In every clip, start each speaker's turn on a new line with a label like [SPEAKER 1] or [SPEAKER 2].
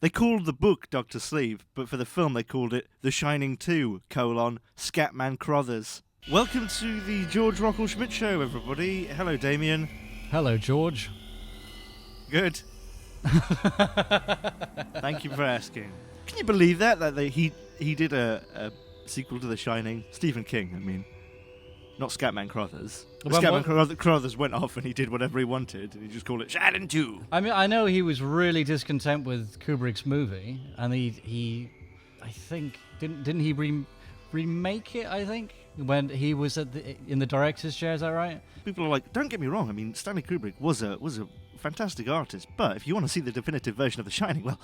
[SPEAKER 1] They called the book Dr. Sleep, but for the film they called it The Shining 2, Scatman Crothers. Welcome to the Georg Rockall-Schmidt Show, everybody. Hello, Damien.
[SPEAKER 2] Hello, George.
[SPEAKER 1] Good. Thank you for asking. Can you believe that he did a sequel to The Shining? Stephen King, I mean. Not Scatman Crothers. Scatman Crothers went off and he did whatever he wanted, and he just called it Shining 2.
[SPEAKER 2] I mean, I know he was really discontent with Kubrick's movie, and he I think, didn't he remake it, I think, when he was in the director's chair, is that right?
[SPEAKER 1] People are like, don't get me wrong, I mean, Stanley Kubrick was a fantastic artist, but if you want to see the definitive version of The Shining, well,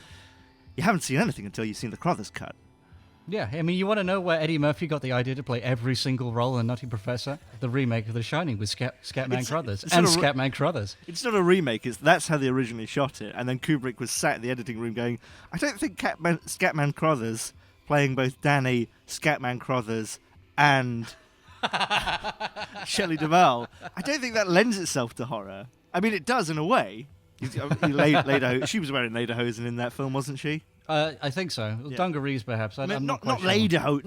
[SPEAKER 1] you haven't seen anything until you've seen the Crothers cut.
[SPEAKER 2] Yeah, I mean, you want to know where Eddie Murphy got the idea to play every single role in Nutty Professor? The remake of The Shining with Scatman Crothers and Scatman Crothers. It's
[SPEAKER 1] not a remake, that's how they originally shot it, and then Kubrick was sat in the editing room going, I don't think Scatman Crothers, playing both Danny, Scatman Crothers, and Shelley Duvall, I don't think that lends itself to horror. I mean, it does in a way. She was wearing lederhosen in that film, wasn't she?
[SPEAKER 2] I think so. Yeah. Dungarees, perhaps. I'm not quite
[SPEAKER 1] sure. Lederhosen,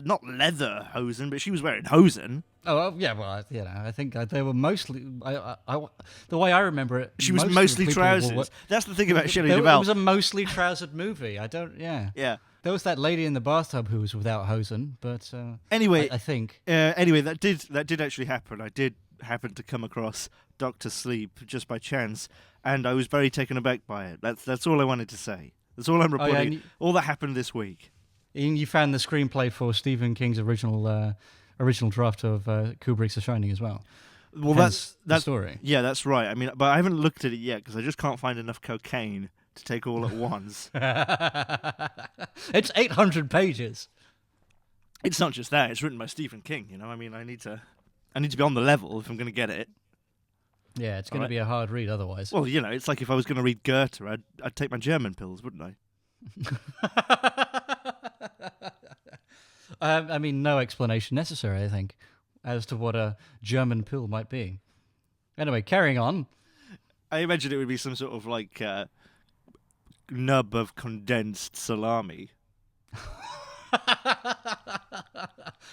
[SPEAKER 1] not leatherhosen, but she was wearing hosen.
[SPEAKER 2] Oh yeah, well, I think they were mostly. The way I remember it,
[SPEAKER 1] she was mostly trousers. That's the thing about Shelley Duvall.
[SPEAKER 2] It was a mostly trousered movie. Yeah. There was that lady in the bathtub who was without hosen, but
[SPEAKER 1] anyway,
[SPEAKER 2] I think
[SPEAKER 1] anyway that did actually happen. I did happen to come across Dr. Sleep just by chance, and I was very taken aback by it. That's all I wanted to say. That's all I'm reporting. Oh, yeah, all that happened this week.
[SPEAKER 2] And you found the screenplay for Stephen King's original draft of Kubrick's The Shining as well.
[SPEAKER 1] Well, that's
[SPEAKER 2] the story.
[SPEAKER 1] Yeah, that's right. I mean, but I haven't looked at it yet because I just can't find enough cocaine to take all at once.
[SPEAKER 2] It's 800 pages.
[SPEAKER 1] It's not just that. It's written by Stephen King. You know, I mean, I need to be on the level if I'm going to get it.
[SPEAKER 2] Yeah, it's going to be a hard read otherwise.
[SPEAKER 1] Well, you know, it's like if I was going to read Goethe, I'd take my German pills, wouldn't I?
[SPEAKER 2] I mean, no explanation necessary, I think, as to what a German pill might be. Anyway, carrying on.
[SPEAKER 1] I imagine it would be some sort of like nub of condensed salami.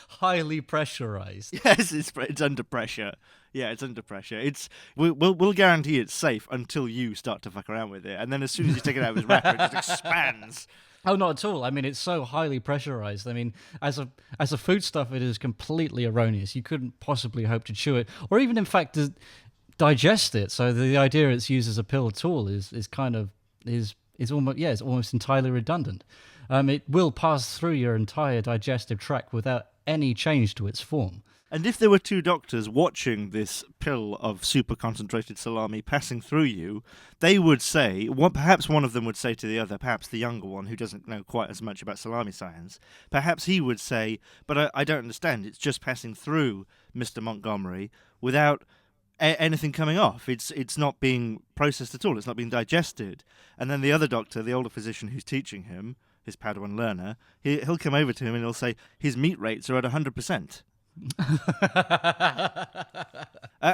[SPEAKER 2] Highly pressurized.
[SPEAKER 1] Yes, it's under pressure. Yeah, it's under pressure. We'll guarantee it's safe until you start to fuck around with it, and then as soon as you take it out of its wrapper, it just expands.
[SPEAKER 2] Oh, not at all. I mean, it's so highly pressurized. I mean, as a foodstuff, it is completely erroneous. You couldn't possibly hope to chew it, or even in fact digest it. So the idea it's used as a pill at all is almost entirely redundant. It will pass through your entire digestive tract without any change to its form.
[SPEAKER 1] And if there were two doctors watching this pill of super concentrated salami passing through you, they would say, perhaps one of them would say to the other, perhaps the younger one who doesn't know quite as much about salami science, perhaps he would say, but I don't understand, it's just passing through Mr. Montgomery without anything coming off. It's not being processed at all, it's not being digested. And then the other doctor, the older physician who's teaching him, his Padawan learner, he'll come over to him and he'll say, his meat rates are at 100%.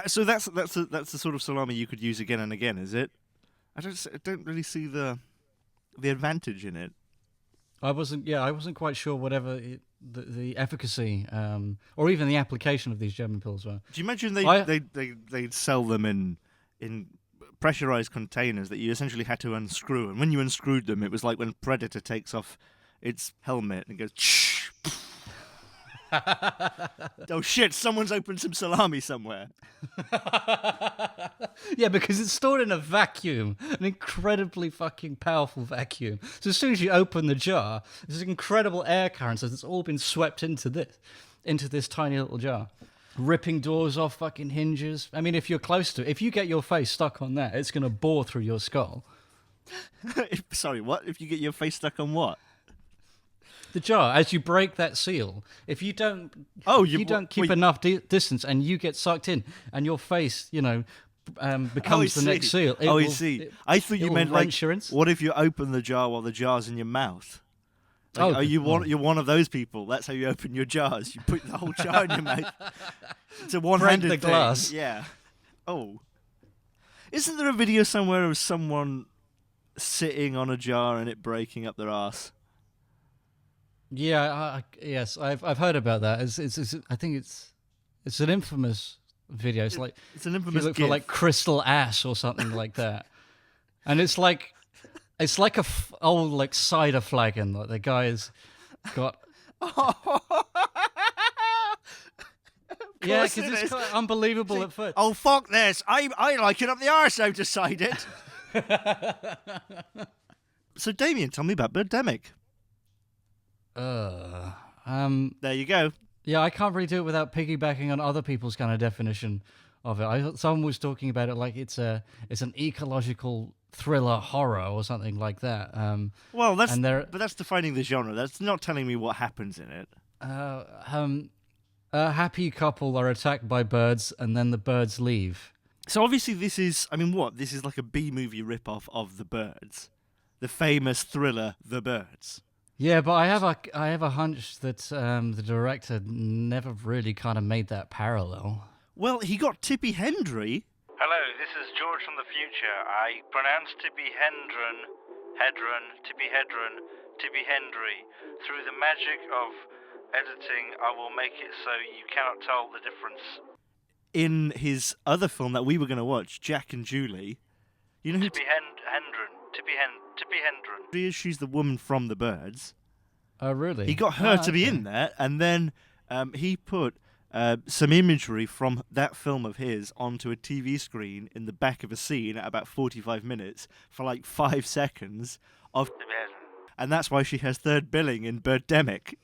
[SPEAKER 1] So that's the sort of salami you could use again and again, is it? I don't really see the advantage in it.
[SPEAKER 2] I wasn't quite sure whatever the efficacy or even the application of these German pills were.
[SPEAKER 1] Do you imagine they'd sell them in pressurized containers that you essentially had to unscrew, and when you unscrewed them, it was like when Predator takes off its helmet and goes. Oh shit, someone's opened some salami somewhere.
[SPEAKER 2] Yeah, because it's stored in a vacuum, an incredibly fucking powerful vacuum. So as soon as you open the jar, there's incredible air currents that's all been swept into this tiny little jar. Ripping doors off fucking hinges. I mean, if you're close to it, if you get your face stuck on that, it's going to bore through your skull.
[SPEAKER 1] Sorry, what? If you get your face stuck on what?
[SPEAKER 2] The jar, as you break that seal, if you don't keep enough distance and you get sucked in and your face, becomes the next seal.
[SPEAKER 1] I see. I thought you meant like,
[SPEAKER 2] insurance.
[SPEAKER 1] What if you open the jar while the jar's in your mouth? Like, you're one of those people. That's how you open your jars. You put the whole jar in your mouth. It's a one-handed
[SPEAKER 2] thing. Break the glass.
[SPEAKER 1] Yeah. Oh. Isn't there a video somewhere of someone sitting on a jar and it breaking up their arse.
[SPEAKER 2] Yeah, yes, I've heard about that. I think it's an infamous video. It's like
[SPEAKER 1] It's an
[SPEAKER 2] if you
[SPEAKER 1] infamous
[SPEAKER 2] look for
[SPEAKER 1] gif.
[SPEAKER 2] like crystal ass or something like that, and it's like a old like cider flagon. Like the guy's got. Yeah,
[SPEAKER 1] course
[SPEAKER 2] because
[SPEAKER 1] it
[SPEAKER 2] it's
[SPEAKER 1] is.
[SPEAKER 2] quite unbelievable at first.
[SPEAKER 1] Oh, fuck this. I like it up the arse, I've decided. So, Damien, tell me about Birdemic. There you go.
[SPEAKER 2] Yeah, I can't really do it without piggybacking on other people's kind of definition of it. I thought someone was talking about it like it's an ecological thriller horror or something like that.
[SPEAKER 1] Well,
[SPEAKER 2] and there,
[SPEAKER 1] but that's defining the genre. That's not telling me what happens in it.
[SPEAKER 2] a happy couple are attacked by birds, and then the birds leave.
[SPEAKER 1] So obviously this is, I mean, what? This is like a B-movie rip-off of The Birds. The famous thriller, The Birds.
[SPEAKER 2] Yeah, but I have a hunch that the director never really kind of made that parallel.
[SPEAKER 1] Well, he got Tippi Hendry.
[SPEAKER 3] Hello, this is George from the future. I pronounce Tippi Hendry. Through the magic of editing, I will make it so you cannot tell the difference.
[SPEAKER 1] In his other film that we were going to watch, Jack and Julie, you know who
[SPEAKER 3] Tippi Hendry.
[SPEAKER 1] is? She's the woman from The Birds.
[SPEAKER 2] Oh, really?
[SPEAKER 1] He got her
[SPEAKER 2] Oh,
[SPEAKER 1] to be
[SPEAKER 2] okay.
[SPEAKER 1] in there, and then he put some imagery from that film of his onto a TV screen in the back of a scene at about 45 minutes for like 5 seconds of, and that's why she has third billing in Birdemic.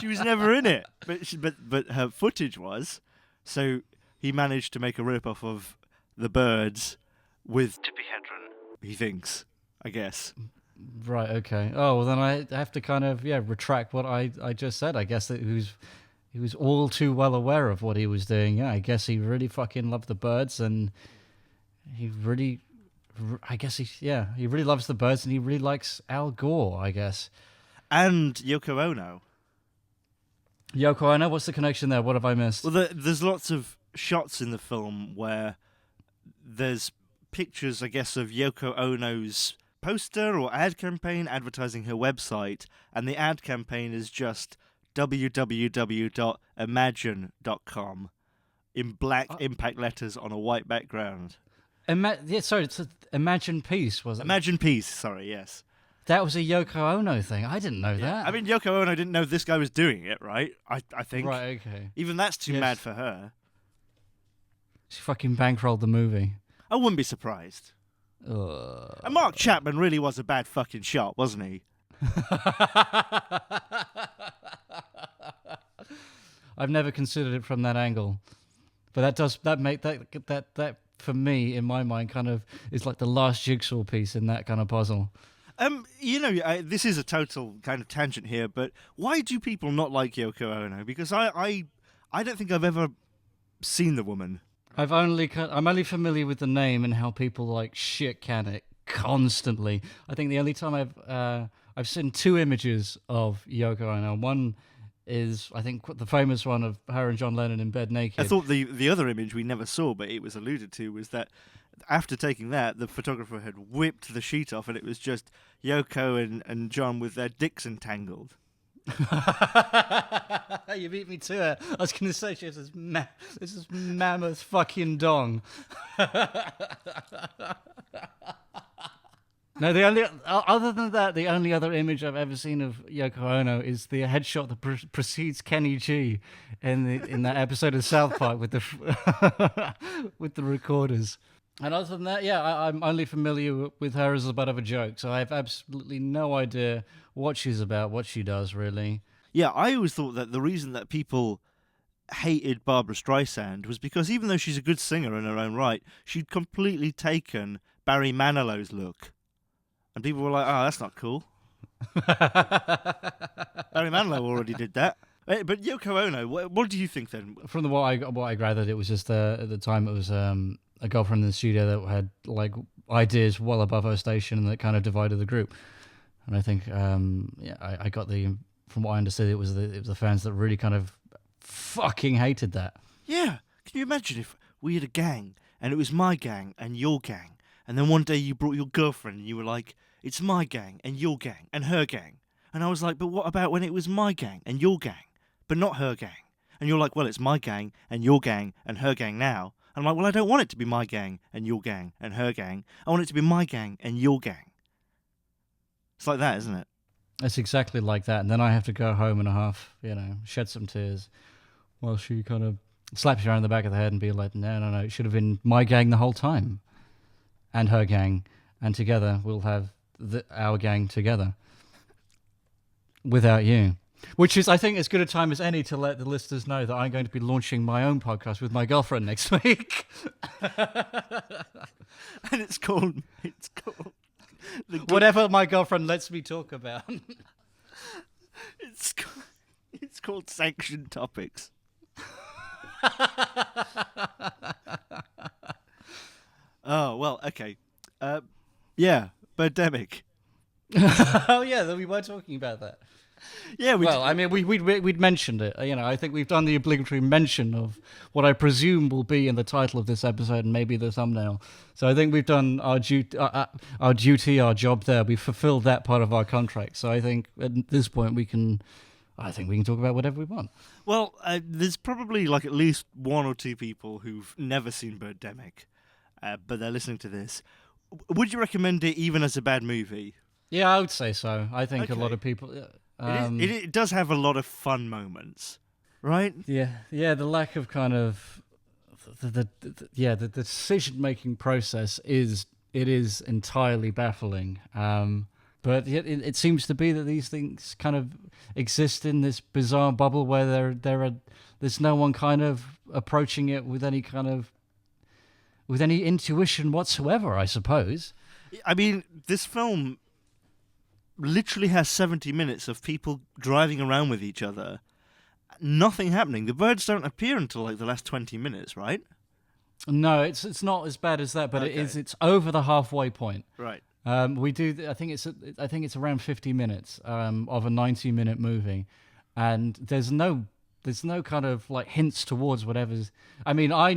[SPEAKER 1] She was never in it, but her footage was. So he managed to make a rip-off of The Birds with
[SPEAKER 3] Tippi Hendry.
[SPEAKER 1] he thinks, I guess.
[SPEAKER 2] Right, okay. Oh, well, then I have to kind of, retract what I just said. I guess that he was all too well aware of what he was doing. Yeah, I guess he really fucking loved the birds, and he really, he really loves the birds, and he really likes Al Gore, I guess.
[SPEAKER 1] And Yoko Ono.
[SPEAKER 2] Yoko Ono, what's the connection there? What have I missed?
[SPEAKER 1] Well, there's lots of shots in the film where there's pictures, I guess, of Yoko Ono's poster or ad campaign advertising her website, and the ad campaign is just www.imagine.com in black impact letters on a white background.
[SPEAKER 2] It's Imagine Peace, was it?
[SPEAKER 1] Imagine Peace, sorry, yes.
[SPEAKER 2] That was a Yoko Ono thing. I didn't know that.
[SPEAKER 1] I mean, Yoko Ono didn't know this guy was doing it, right? I think.
[SPEAKER 2] Right, okay.
[SPEAKER 1] Even that's too
[SPEAKER 2] Yes.
[SPEAKER 1] mad for her.
[SPEAKER 2] She fucking bankrolled the movie.
[SPEAKER 1] I wouldn't be surprised. And Mark Chapman really was a bad fucking shot, wasn't he?
[SPEAKER 2] I've never considered it from that angle, but that for me in my mind kind of is like the last jigsaw piece in that kind of puzzle.
[SPEAKER 1] This is a total kind of tangent here, but why do people not like Yoko Ono? Because I don't think I've ever seen the woman.
[SPEAKER 2] I'm only familiar with the name and how people like shit can it constantly. I think the only time I've seen 2 images of Yoko Ono. One is, I think, the famous one of her and John Lennon in bed naked.
[SPEAKER 1] I thought the other image we never saw, but it was alluded to, was that after taking that, the photographer had whipped the sheet off, and it was just Yoko and John with their dicks entangled.
[SPEAKER 2] You beat me to it. I was going to say she has this mammoth fucking dong. No, other than that, the only other image I've ever seen of Yoko Ono is the headshot that precedes Kenny G in that episode of South Park with the with the recorders. And other than that, I'm only familiar with her as a butt of a joke, so I have absolutely no idea what she's about, what she does, really.
[SPEAKER 1] Yeah, I always thought that the reason that people hated Barbra Streisand was because even though she's a good singer in her own right, she'd completely taken Barry Manilow's look. And people were like, oh, that's not cool. Barry Manilow already did that. But Yoko Ono, what do you think then?
[SPEAKER 2] From what I gathered, it was just at the time it was a girlfriend in the studio that had like ideas well above her station, and that kind of divided the group. And I think, I got from what I understood, it was the fans that really kind of fucking hated that.
[SPEAKER 1] Yeah. Can you imagine if we had a gang and it was my gang and your gang. And then one day you brought your girlfriend and you were like, it's my gang and your gang and her gang. And I was like, but what about when it was my gang and your gang, but not her gang? And you're like, well, it's my gang and your gang and her gang now. And I'm like, well, I don't want it to be my gang and your gang and her gang. I want it to be my gang and your gang. It's like that, isn't it?
[SPEAKER 2] It's exactly like that. And then I have to go home and shed some tears while she kind of slaps you around the back of the head and be like, no, it should have been my gang the whole time. And her gang. And together we'll have our gang together. Without you. Which is, I think, as good a time as any to let the listeners know that I'm going to be launching my own podcast with my girlfriend next week.
[SPEAKER 1] And it's called
[SPEAKER 2] whatever my girlfriend lets me talk about.
[SPEAKER 1] It's called Sanctioned Topics. Oh, well, okay. Yeah, Birdemic.
[SPEAKER 2] Oh yeah, we were talking about that.
[SPEAKER 1] Yeah,
[SPEAKER 2] I mean, we'd mentioned it. I think we've done the obligatory mention of what I presume will be in the title of this episode and maybe the thumbnail. So I think we've done our our job there. We've fulfilled that part of our contract. So I think at this point we can talk about whatever we want.
[SPEAKER 1] Well, there's probably like at least one or two people who've never seen Birdemic, but they're listening to this. Would you recommend it even as a bad movie?
[SPEAKER 2] Yeah, I would say so. I think a
[SPEAKER 1] Okay.
[SPEAKER 2] lot of people.
[SPEAKER 1] It does have a lot of fun moments, right?
[SPEAKER 2] Yeah. The lack of kind of the decision-making process is entirely baffling. But it seems to be that these things kind of exist in this bizarre bubble where there's no one kind of approaching it with any intuition whatsoever, I suppose.
[SPEAKER 1] I mean, this film literally has 70 minutes of people driving around with each other. Nothing happening. The birds don't appear until like the last 20 minutes, right?
[SPEAKER 2] No, it's not as bad as that, but
[SPEAKER 1] Okay.
[SPEAKER 2] it's over the halfway point.
[SPEAKER 1] Right.
[SPEAKER 2] We do. I think it's around 50 minutes of a 90-minute movie, and there's no kind of like hints towards whatever's. I mean, I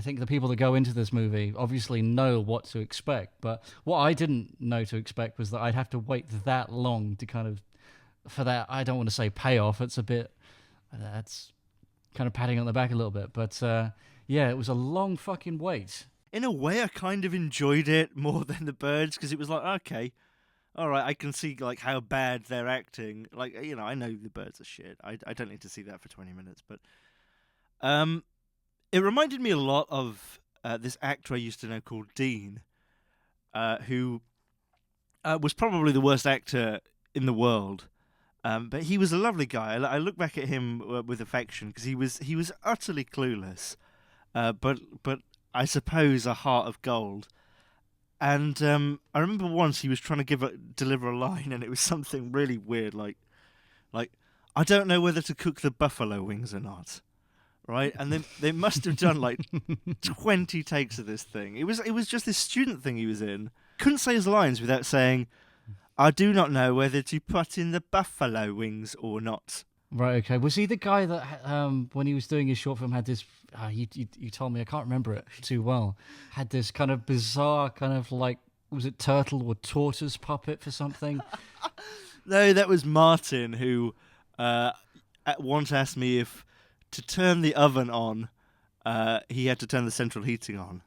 [SPEAKER 2] think the people that go into this movie obviously know what to expect, but what I didn't know to expect was that I'd have to wait that long to kind of for that. I don't want to say payoff. It's a bit. That's kind of patting on the back a little bit, but yeah, it was a long fucking wait.
[SPEAKER 1] In a way, I kind of enjoyed it more than the birds because it was like, okay, all right, I can see like how bad they're acting. Like, I know the birds are shit. I don't need to see that for 20 minutes, but it reminded me a lot of this actor I used to know called Dean, who was probably the worst actor in the world. But he was a lovely guy. I look back at him with affection because he was utterly clueless, but I suppose a heart of gold. And I remember once he was trying to deliver a line, and it was something really weird, like I don't know whether to cook the buffalo wings or not, right? And they must have done like 20 takes of this thing. It was just this student thing he was in. Couldn't say his lines without saying, I do not know whether to put in the buffalo wings or not.
[SPEAKER 2] Right, okay. Was he the guy that, when he was doing his short film, had this, you told me, I can't remember it too well, had this kind of bizarre kind of like, was it turtle or tortoise puppet for something?
[SPEAKER 1] No, that was Martin, who at once asked me if to turn the oven on, he had to turn the central heating on.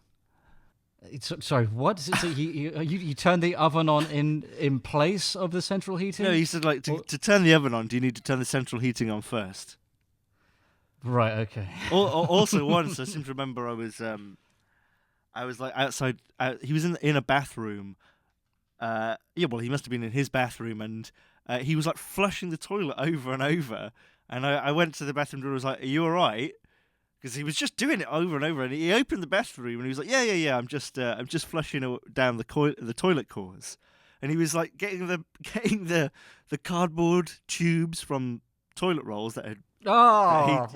[SPEAKER 2] Sorry, what? So you turn the oven on in place of the central heating?
[SPEAKER 1] No, he said like to turn the oven on, do you need to turn the central heating on first?
[SPEAKER 2] Right. Okay.
[SPEAKER 1] Also, once I seem to remember, I was like outside. He was in a bathroom. Yeah, well, he must have been in his bathroom, and he was like flushing the toilet over and over. And I went to the bathroom door and was like, "Are you all right?" Because he was just doing it over and over, and he opened the bathroom and he was like, "Yeah, I'm just flushing down the toilet cores," and he was like getting the cardboard tubes from toilet rolls that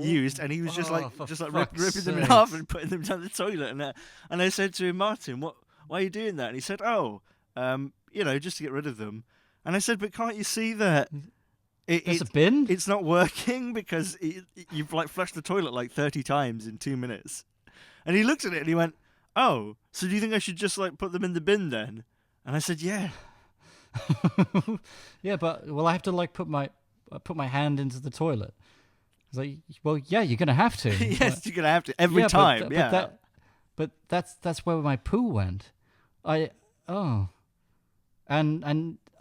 [SPEAKER 1] he used, and he was just ripping them in half and putting them down the toilet, and I said to him, "Martin, why are you doing that?" And he said, just to get rid of them, and I said, "But can't you see that?"
[SPEAKER 2] There's a bin?
[SPEAKER 1] It's not working because you've like flushed the toilet like 30 times in 2 minutes. And he looked at it and he went, oh, so do you think I should just like put them in the bin then? And I said, yeah.
[SPEAKER 2] Yeah, but will I have to like put my hand into the toilet? It's like, well, yeah, you're gonna have to.
[SPEAKER 1] Yes, you're gonna have to every time.
[SPEAKER 2] But that's where my poo went. And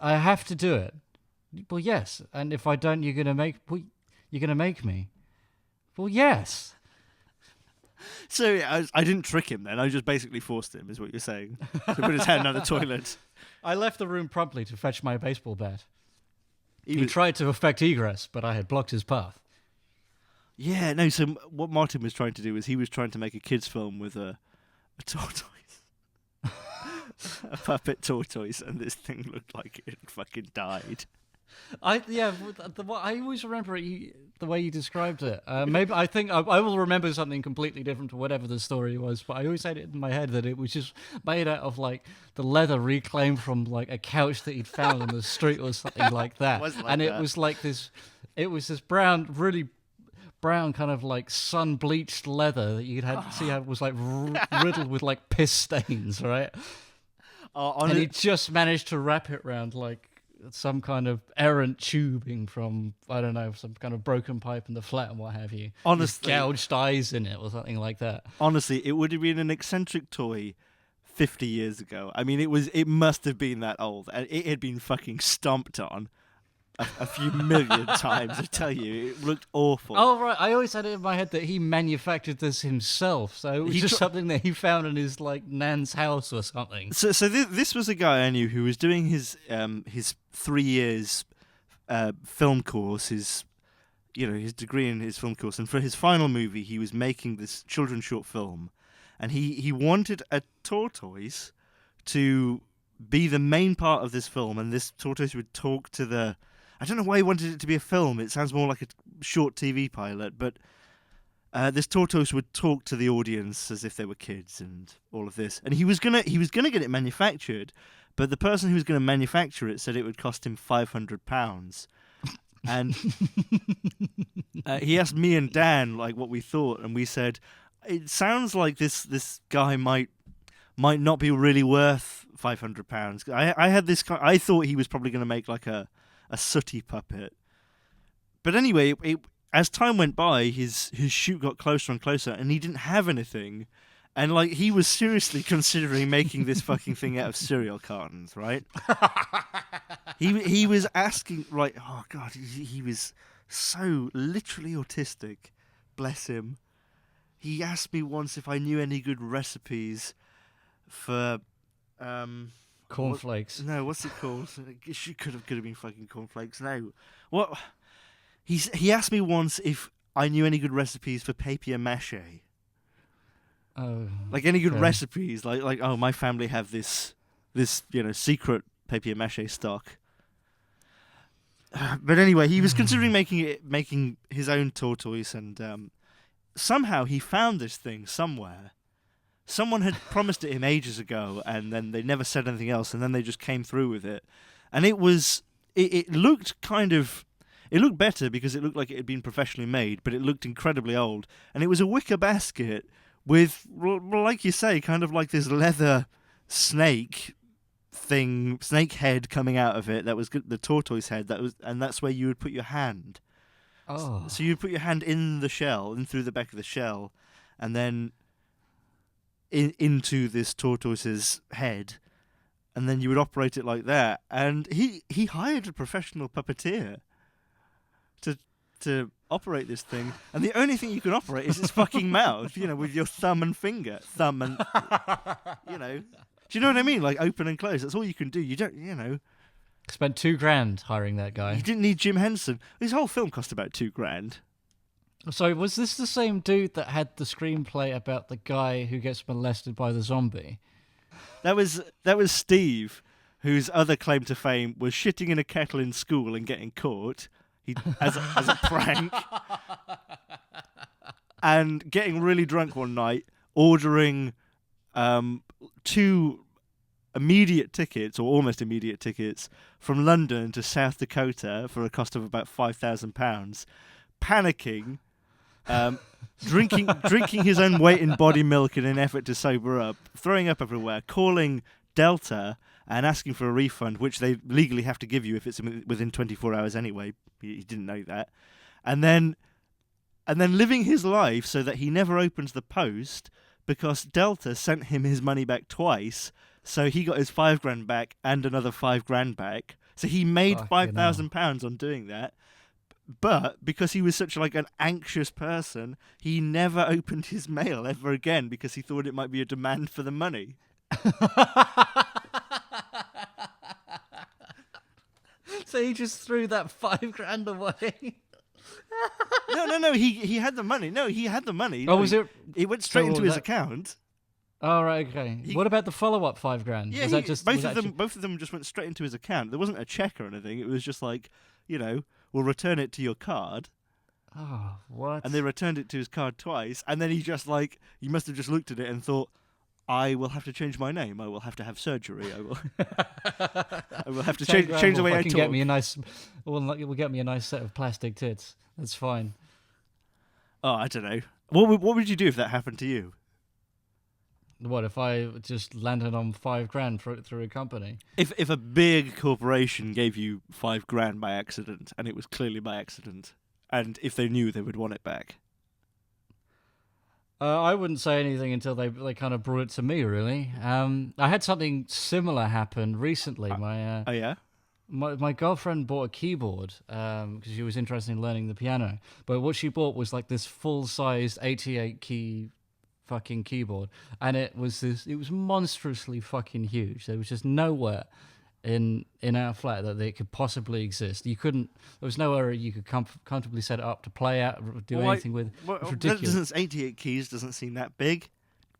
[SPEAKER 2] I have to do it. Well, yes. And if I don't, you're gonna make me. Well, yes.
[SPEAKER 1] So I didn't trick him then. I just basically forced him, is what you're saying, to put his hand down the toilet.
[SPEAKER 2] I left the room promptly to fetch my baseball bat. He tried to effect egress, but I had blocked his path.
[SPEAKER 1] Yeah, no, so what Martin was trying to do was he was trying to make a kid's film with a tortoise. A puppet tortoise, and this thing looked like it fucking died.
[SPEAKER 2] I always remember the way you described it. Maybe I think I will remember something completely different to whatever the story was. But I always had it in my head that it was just made out of like the leather reclaimed from like a couch that he'd found on the street or something like that. It was like this. It was this brown, really brown kind of like sun bleached leather that you'd had see how it was like riddled with like piss stains, right? And he just managed to wrap it around like some kind of errant tubing from, I don't know, some kind of broken pipe in the flat and what have you.
[SPEAKER 1] Honestly,
[SPEAKER 2] gouged eyes in it or something like that.
[SPEAKER 1] Honestly, it would have been an eccentric toy 50 years ago. I mean, it must have been that old, and it had been fucking stomped on a few million times. I tell you, it looked awful.
[SPEAKER 2] Oh right, I always had it in my head that he manufactured this himself, so it was just something that he found in his like nan's house or something.
[SPEAKER 1] So this was a guy I knew who was doing his 3 years film course, his degree in his film course, and for his final movie, he was making this children's short film, and he wanted a tortoise to be the main part of this film, and this tortoise would talk to the. I don't know why he wanted it to be a film. It sounds more like a short TV pilot, but this tortoise would talk to the audience as if they were kids and all of this. And he was gonna get it manufactured, but the person who was gonna manufacture it said it would cost him £500. And he asked me and Dan like what we thought, and we said it sounds like this guy might not be really worth £500. I had this. I thought he was probably going to make like a sooty puppet, but anyway, as time went by, his shoot got closer and closer, and he didn't have anything, and like he was seriously considering making this fucking thing out of cereal cartons, right? He was asking, like, oh god, he was so literally autistic, bless him. He asked me once if I knew any good recipes for
[SPEAKER 2] cornflakes.
[SPEAKER 1] What's it called? It could have been fucking cornflakes. No, what? He asked me once if I knew any good recipes for papier mâché.
[SPEAKER 2] Oh,
[SPEAKER 1] like any good recipes, like oh, my family have this secret papier mâché stock. But anyway, he was considering making his own tortoise, and somehow he found this thing somewhere. Someone had promised it him ages ago, and then they never said anything else, and then they just came through with it. And it looked it looked better because it looked like it had been professionally made, but it looked incredibly old. And it was a wicker basket with, like you say, kind of like this leather snake head coming out of it. That was the tortoise head. And that's where you would put your hand.
[SPEAKER 2] Oh.
[SPEAKER 1] So you'd put your hand in the shell, in through the back of the shell, and then into this tortoise's head, and then you would operate it like that. And he hired a professional puppeteer to operate this thing, and the only thing you can operate is its fucking mouth, with your thumb and finger. Do you know what I mean? Like open and close. That's all you can do. You don't,
[SPEAKER 2] Spent $2,000 hiring that guy.
[SPEAKER 1] You didn't need Jim Henson. His whole film cost about $2,000.
[SPEAKER 2] So was this the same dude that had the screenplay about the guy who gets molested by the zombie?
[SPEAKER 1] That was Steve, whose other claim to fame was shitting in a kettle in school and getting caught as a prank, and getting really drunk one night, ordering 2 immediate tickets, or almost immediate tickets, from London to South Dakota for a cost of about £5,000, panicking, drinking his own weight in body milk in an effort to sober up, throwing up everywhere, calling Delta and asking for a refund, which they legally have to give you if it's within 24 hours anyway. He didn't know that. And then living his life so that he never opens the post because Delta sent him his money back twice, so he got his £5,000 back and another £5,000 back. So he made £5,000 on doing that. But because he was such like an anxious person, he never opened his mail ever again because he thought it might be a demand for the money.
[SPEAKER 2] So he just threw that £5,000 away.
[SPEAKER 1] No. He had the money. No, he had the money.
[SPEAKER 2] Oh, was it?
[SPEAKER 1] It went straight into his account.
[SPEAKER 2] Oh, right, okay. What about the follow-up £5,000?
[SPEAKER 1] Yeah,
[SPEAKER 2] was that just
[SPEAKER 1] both of them just went straight into his account. There wasn't a check or anything. It was just like, we'll return it to your card.
[SPEAKER 2] Oh, what?
[SPEAKER 1] And they returned it to his card twice, and then he must have just looked at it and thought, I will have to change my name. I will have to have surgery. I will have to change the way I talk.
[SPEAKER 2] Will get me a nice set of plastic tits. That's fine.
[SPEAKER 1] Oh, I don't know. What would you do if that happened to you?
[SPEAKER 2] What if I just landed on £5,000 through a company?
[SPEAKER 1] If a big corporation gave you £5,000 by accident, and it was clearly by accident, and if they knew they would want it back.
[SPEAKER 2] I wouldn't say anything until they kind of brought it to me, really. I had something similar happen recently. My girlfriend bought a keyboard because she was interested in learning the piano. But what she bought was like this full-sized 88-key fucking keyboard. And it was monstrously fucking huge. There was just nowhere in our flat that it could possibly exist. There was nowhere you could comfortably set it up to play out, anything with. It's ridiculous.
[SPEAKER 1] 88 keys doesn't seem that big.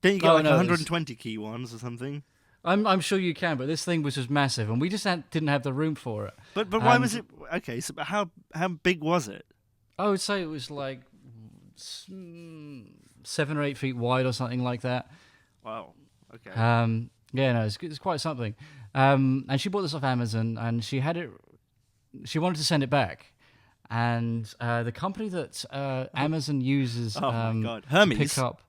[SPEAKER 1] Don't you get 120 key ones or something?
[SPEAKER 2] I'm sure you can, but this thing was just massive, and we just didn't have the room for it.
[SPEAKER 1] But why was it? Okay, so how big was it?
[SPEAKER 2] I would say it was like 7 or 8 feet wide or something like that.
[SPEAKER 1] Wow. Okay.
[SPEAKER 2] It's quite something. And she bought this off Amazon, and she wanted to send it back. And the company that Amazon uses
[SPEAKER 1] Hermes.
[SPEAKER 2] to pick up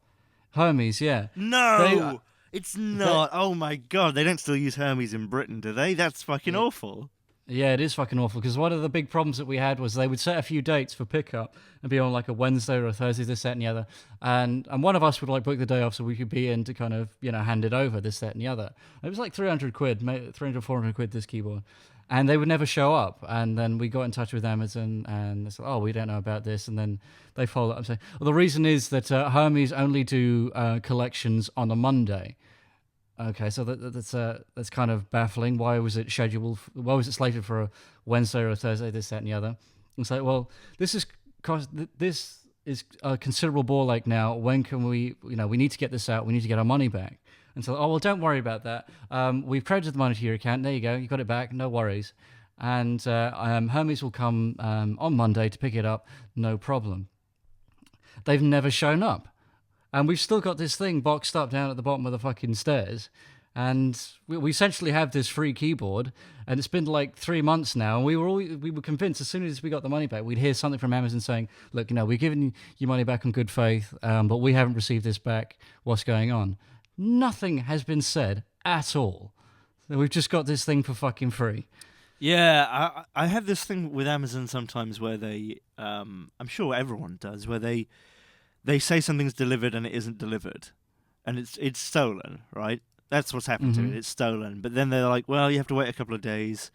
[SPEAKER 2] Hermes, yeah.
[SPEAKER 1] No, it's not. Oh my God, they don't still use Hermes in Britain, do they? That's fucking awful.
[SPEAKER 2] Yeah, it is fucking awful, because one of the big problems that we had was they would set a few dates for pickup and be on like a Wednesday or a Thursday, this, that, and the other. And one of us would like book the day off so we could be in to kind of, hand it over, this, that, and the other. It was like 300 quid, 400 quid, this keyboard. And they would never show up. And then we got in touch with Amazon and they said, we don't know about this. And then they followed up and say, well, the reason is that Hermes only do collections on a Monday. Okay, so that's kind of baffling. Why was it slated for a Wednesday or a Thursday, this, that, and the other? It's like, well, this is a considerable ball ache now. When can we need to get this out. We need to get our money back. And so, don't worry about that. We've credited the money to your account. There you go. You got it back. No worries. And Hermes will come on Monday to pick it up. No problem. They've never shown up. And we've still got this thing boxed up down at the bottom of the fucking stairs. And we essentially have this free keyboard. And it's been like 3 months now. And we were convinced as soon as we got the money back, we'd hear something from Amazon saying, look, we're giving you money back on good faith, but we haven't received this back. What's going on? Nothing has been said at all. So we've just got this thing for fucking free.
[SPEAKER 1] Yeah, I have this thing with Amazon sometimes where they, I'm sure everyone does, where they say something's delivered and it isn't delivered, and it's stolen, right? That's what's happened to it. It's stolen. But then they're like, well, you have to wait a couple of days,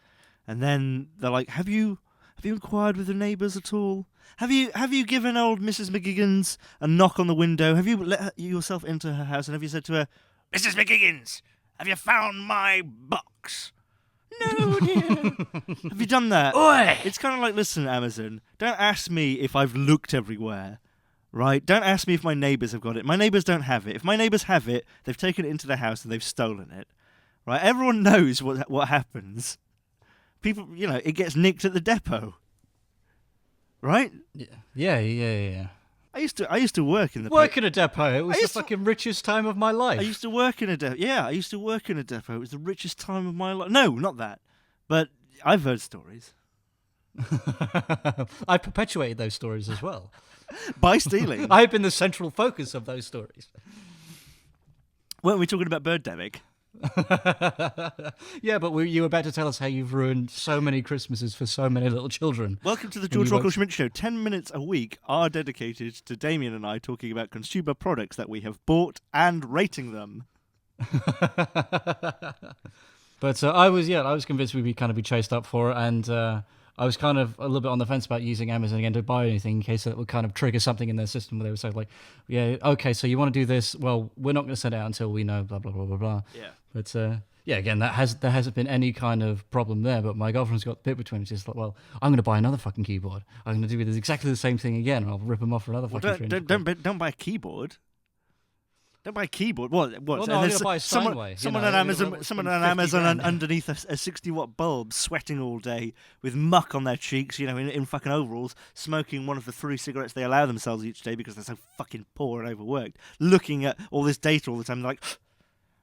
[SPEAKER 1] and then they're like, have you inquired with the neighbours at all? Have you given old Mrs. McGiggins a knock on the window? Have you let yourself into her house and have you said to her, Mrs. McGiggins, have you found my box? No, dear. Have you done that?
[SPEAKER 2] Oi!
[SPEAKER 1] It's kind of like, listen, Amazon, don't ask me if I've looked everywhere. Right? Don't ask me if my neighbours have got it. My neighbours don't have it. If my neighbours have it, they've taken it into their house and they've stolen it. Right? Everyone knows what happens. People, it gets nicked at the depot. Right?
[SPEAKER 2] Yeah.
[SPEAKER 1] I used to work in the
[SPEAKER 2] in a depot. It was the fucking richest time of my life.
[SPEAKER 1] I used to work in a depot. Yeah, I used to work in a depot. It was the richest time of my life. No, not that. But I've heard stories.
[SPEAKER 2] I perpetuated those stories as well.
[SPEAKER 1] By stealing.
[SPEAKER 2] I've been the central focus of those stories.
[SPEAKER 1] Weren't we talking about Birdemic?
[SPEAKER 2] Yeah, but you were about to tell us how you've ruined so many Christmases for so many little children.
[SPEAKER 1] Welcome to the Georg Rockall-Schmidt Show. 10 minutes a week are dedicated to Damien and I talking about consumer products that we have bought and rating them.
[SPEAKER 2] But I was convinced we'd kind of be chased up for it, and I was kind of a little bit on the fence about using Amazon again to buy anything in case it would kind of trigger something in their system where they would say like, yeah, okay, so you want to do this? Well, we're not going to send it out until we know blah blah blah blah blah.
[SPEAKER 1] Yeah.
[SPEAKER 2] But yeah, again, there hasn't been any kind of problem there. But my girlfriend's got the bit between. She's like, well, I'm going to buy another fucking keyboard. I'm going to do exactly the same thing again, and I'll rip them off for another fucking.
[SPEAKER 1] Don't buy a keyboard. Don't buy a keyboard. What?
[SPEAKER 2] Well, no, I'm gonna buy a Steinway.
[SPEAKER 1] Someone on Amazon underneath a 60-watt bulb, sweating all day with muck on their cheeks, in fucking overalls, smoking one of the 3 cigarettes they allow themselves each day because they're so fucking poor and overworked, looking at all this data all the time. They're like,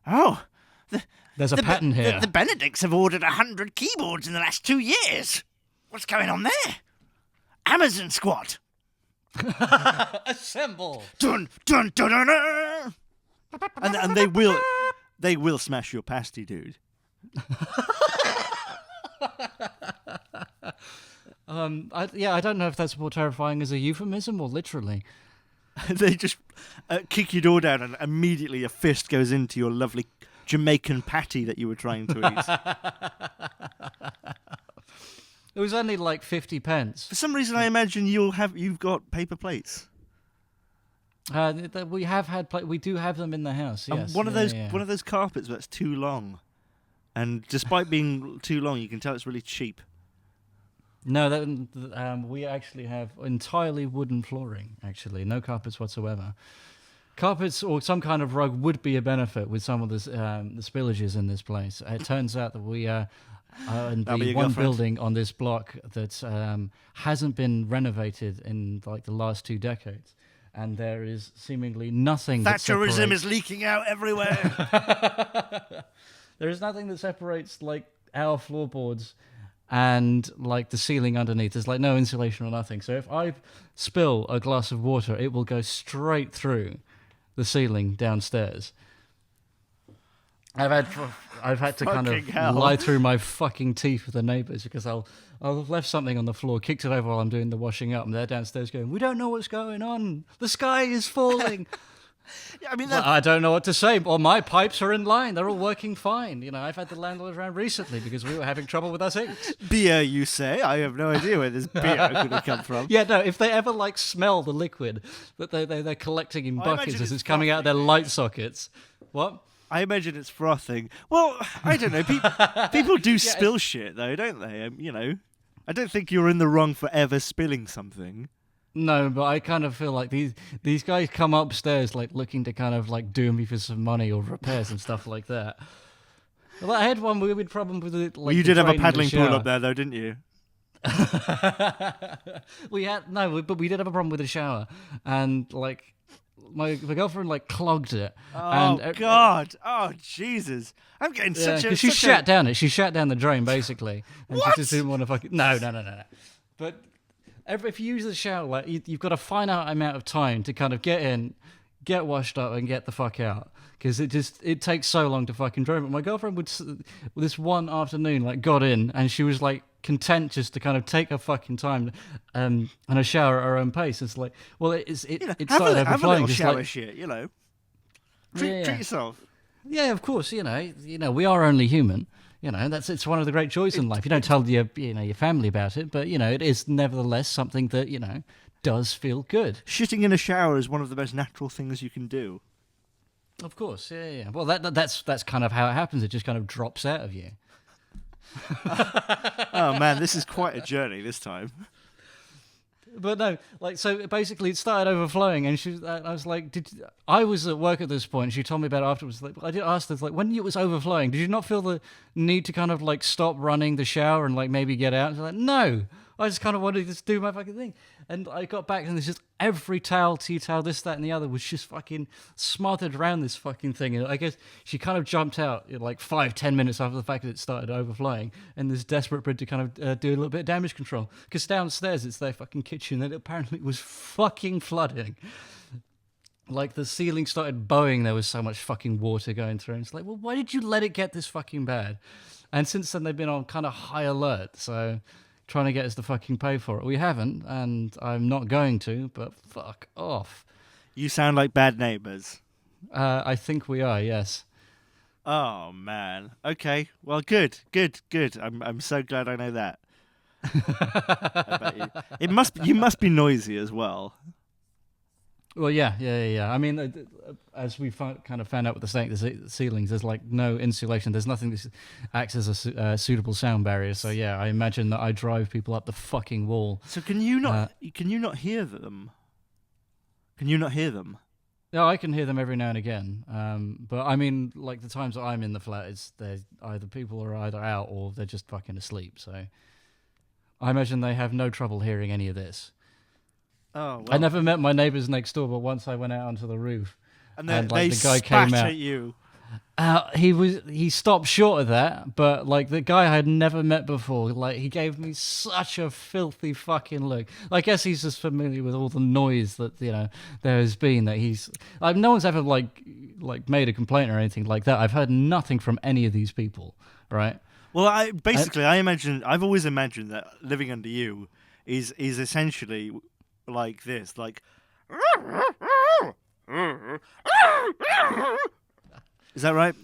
[SPEAKER 1] oh,
[SPEAKER 2] there's a pattern here.
[SPEAKER 1] The Benedicts have ordered 100 keyboards in the last 2 years. What's going on there? Amazon squad.
[SPEAKER 2] Assemble.
[SPEAKER 1] Dun dun dun dun dun. And they will smash your pasty, dude.
[SPEAKER 2] I don't know if that's more terrifying as a euphemism or literally.
[SPEAKER 1] They just kick your door down and immediately a fist goes into your lovely Jamaican patty that you were trying to eat.
[SPEAKER 2] It was only like 50 pence.
[SPEAKER 1] For some reason, I imagine you've got paper plates.
[SPEAKER 2] We have had we do have them in the house. Yes,
[SPEAKER 1] one of those carpets that's too long, and despite being too long, you can tell it's really cheap.
[SPEAKER 2] No, we actually have entirely wooden flooring. Actually, no carpets whatsoever. Carpets or some kind of rug would be a benefit with some of the spillages in this place. It turns out that we in the one building on this block that hasn't been renovated in like the last 2 decades. And there is seemingly nothing.
[SPEAKER 1] Thatcherism is leaking out everywhere.
[SPEAKER 2] There is nothing that separates like our floorboards and like the ceiling underneath. There's like no insulation or nothing. So if I spill a glass of water, it will go straight through the ceiling downstairs. I've had to kind of lie through my fucking teeth with the neighbours because I'll have left something on the floor, kicked it over while I'm doing the washing up, and they're downstairs going, "We don't know what's going on. The sky is falling."
[SPEAKER 1] Yeah, I mean,
[SPEAKER 2] I don't know what to say. Well, my pipes are in line. They're all working fine. I've had the landlord around recently because we were having trouble with our sinks.
[SPEAKER 1] Beer, you say? I have no idea where this beer could have come from.
[SPEAKER 2] Yeah, no, if they ever smell the liquid that they're collecting in buckets as it's coming out of their light sockets. What?
[SPEAKER 1] I imagine it's frothing. Well, I don't know. People do spill shit, though, don't they? I don't think you're in the wrong for ever spilling something.
[SPEAKER 2] No, but I kind of feel like these guys come upstairs looking to kind of do me for some money or repairs and stuff like that. Well, I had one weird problem with it.
[SPEAKER 1] You did have a paddling pool up there, though, didn't you?
[SPEAKER 2] We did have a problem with the shower, and my girlfriend clogged it.
[SPEAKER 1] Oh, God! Oh, Jesus! I'm getting
[SPEAKER 2] because she shat down it. She shat down the drain basically, and
[SPEAKER 1] What?
[SPEAKER 2] she just didn't want to fucking no. But if you use the shower, you've got a finite amount of time to kind of get in, get washed up, and get the fuck out. Because it takes so long to fucking drain. But my girlfriend this one afternoon got in, and she was content just to kind of take her fucking time and a shower at her own pace. It's it started overflowing.
[SPEAKER 1] Have a little
[SPEAKER 2] just
[SPEAKER 1] shower shit, Treat yourself.
[SPEAKER 2] Yeah, of course. We are only human. It's one of the great joys in life. You don't tell your family about it, but it is nevertheless something that does feel good.
[SPEAKER 1] Shitting in a shower is one of the most natural things you can do.
[SPEAKER 2] Of course, yeah. Well, that's kind of how it happens. It just kind of drops out of you.
[SPEAKER 1] Oh man, this is quite a journey this time.
[SPEAKER 2] But no, so basically it started overflowing, and I was like, I was at work at this point, and she told me about it afterwards. I did ask her, when it was overflowing, did you not feel the need to kind of stop running the shower and maybe get out? And she's like, no, I just kind of wanted to just do my fucking thing. And I got back and there's just every towel, tea towel, this, that, and the other was just fucking smothered around this fucking thing. And I guess she kind of jumped out like 5-10 minutes after the fact that it started overflowing. And this desperate bid to kind of do a little bit of damage control. Because downstairs it's their fucking kitchen and it apparently was fucking flooding. Like the ceiling started bowing, there was so much fucking water going through. And it's like, well, why did you let it get this fucking bad? And since then they've been on kind of high alert. So trying to get us to fucking pay for it. We haven't, and I'm not going to, but fuck off.
[SPEAKER 1] You sound like bad neighbours.
[SPEAKER 2] I think we are, yes.
[SPEAKER 1] Oh man. Okay. Well, good. I'm so glad I know that. I bet you. You must be noisy as well.
[SPEAKER 2] Well, yeah. I mean, as we kind of found out with the state of the ceilings, there's like no insulation. There's nothing that acts as a suitable sound barrier. So yeah, I imagine that I drive people up the fucking wall.
[SPEAKER 1] So can you not hear them? Can you not hear them?
[SPEAKER 2] No, I can hear them every now and again. But I mean, like the times that I'm in the flat, people are either out or they're just fucking asleep. So I imagine they have no trouble hearing any of this.
[SPEAKER 1] Oh, well.
[SPEAKER 2] I never met my neighbours next door, but once I went out onto the roof,
[SPEAKER 1] and
[SPEAKER 2] like,
[SPEAKER 1] they
[SPEAKER 2] the guy
[SPEAKER 1] spat
[SPEAKER 2] came out.
[SPEAKER 1] at you.
[SPEAKER 2] He stopped short of that, but like the guy I had never met before, like he gave me such a filthy fucking look. I guess he's just familiar with all the noise that there has been. That he's like, no one's ever like made a complaint or anything like that. I've heard nothing from any of these people, right?
[SPEAKER 1] Well, I've always imagined that living under you is essentially like this, like. Is that right?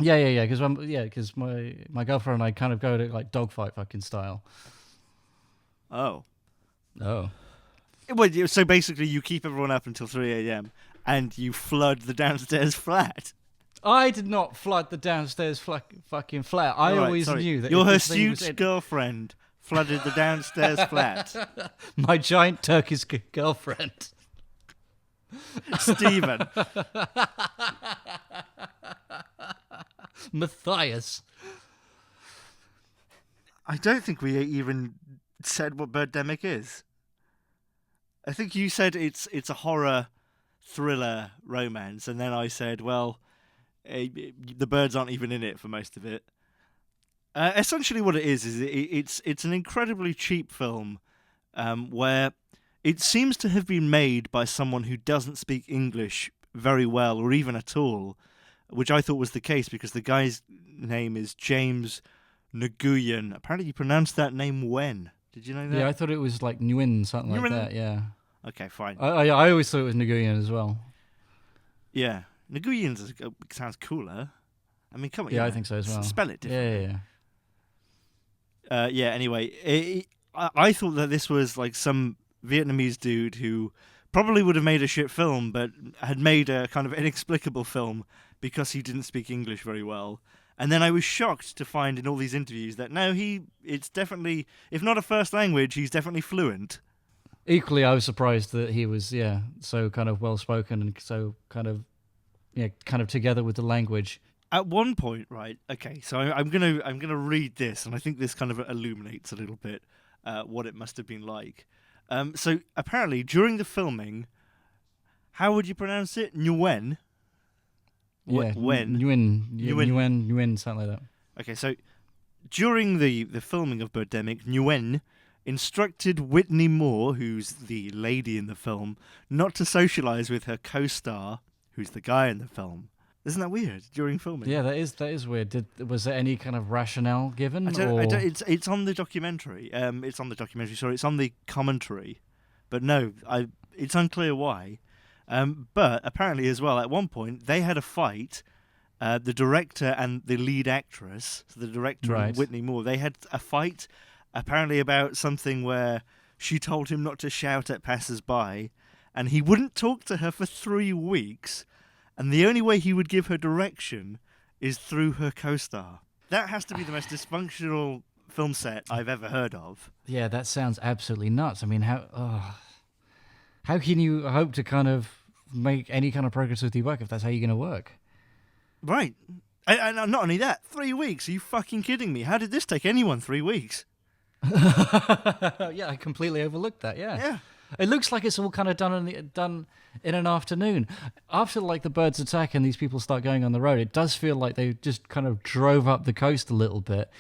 [SPEAKER 2] Yeah. Because my girlfriend and I kind of go to like dogfight fucking style.
[SPEAKER 1] Oh.
[SPEAKER 2] Well,
[SPEAKER 1] so basically, you keep everyone up until 3 a.m. and you flood the downstairs flat.
[SPEAKER 2] I did not flood the downstairs fucking flat. I always knew that
[SPEAKER 1] your hirsute girlfriend flooded the downstairs flat.
[SPEAKER 2] My giant Turkish girlfriend.
[SPEAKER 1] Stephen.
[SPEAKER 2] Matthias.
[SPEAKER 1] I don't think we even said what Birdemic is. I think you said it's a horror thriller romance, and then I said, well, the birds aren't even in it for most of it. Essentially what it is it's an incredibly cheap film where it seems to have been made by someone who doesn't speak English very well or even at all, which I thought was the case because the guy's name is James Nguyen. Apparently you pronounced that name Wen. Did you know that?
[SPEAKER 2] Yeah, I thought it was like Nguyen, something like that, yeah.
[SPEAKER 1] Okay, fine.
[SPEAKER 2] I always thought it was Nguyen as well.
[SPEAKER 1] Yeah. Nguyen sounds cooler. I mean, come on.
[SPEAKER 2] Yeah, I think so as well.
[SPEAKER 1] Spell it differently.
[SPEAKER 2] Yeah.
[SPEAKER 1] Anyway, I thought that this was like some Vietnamese dude who probably would have made a shit film, but had made a kind of inexplicable film because he didn't speak English very well. And then I was shocked to find in all these interviews that no, it's definitely, if not a first language, he's definitely fluent.
[SPEAKER 2] Equally, I was surprised that he was, so kind of well-spoken and so kind of together with the language.
[SPEAKER 1] At one point, right? Okay, so I'm gonna read this, and I think this kind of illuminates a little bit what it must have been like. So apparently, during the filming, how would you pronounce it? Nguyen.
[SPEAKER 2] Yeah, Nguyen, something like that.
[SPEAKER 1] Okay, so during the filming of Birdemic, Nguyen instructed Whitney Moore, who's the lady in the film, not to socialise with her co-star, who's the guy in the film. Isn't that weird? During filming,
[SPEAKER 2] yeah, that is weird. Was there any kind of rationale given?
[SPEAKER 1] I don't, it's on the documentary. It's on the commentary, but no, it's unclear why. But apparently, as well, at one point they had a fight. The director and the lead actress, so the director and Whitney Moore, they had a fight. Apparently about something where she told him not to shout at passers-by, and he wouldn't talk to her for 3 weeks. And the only way he would give her direction is through her co-star. That has to be the most dysfunctional film set I've ever heard of.
[SPEAKER 2] Yeah, that sounds absolutely nuts. I mean, how can you hope to kind of make any kind of progress with your work if that's how you're going to work?
[SPEAKER 1] Right. And not only that, 3 weeks. Are you fucking kidding me? How did this take anyone 3 weeks?
[SPEAKER 2] Yeah, I completely overlooked that. Yeah.
[SPEAKER 1] Yeah.
[SPEAKER 2] It looks like it's all kind of done in an afternoon. After like the birds attack and these people start going on the road, it does feel like they just kind of drove up the coast a little bit,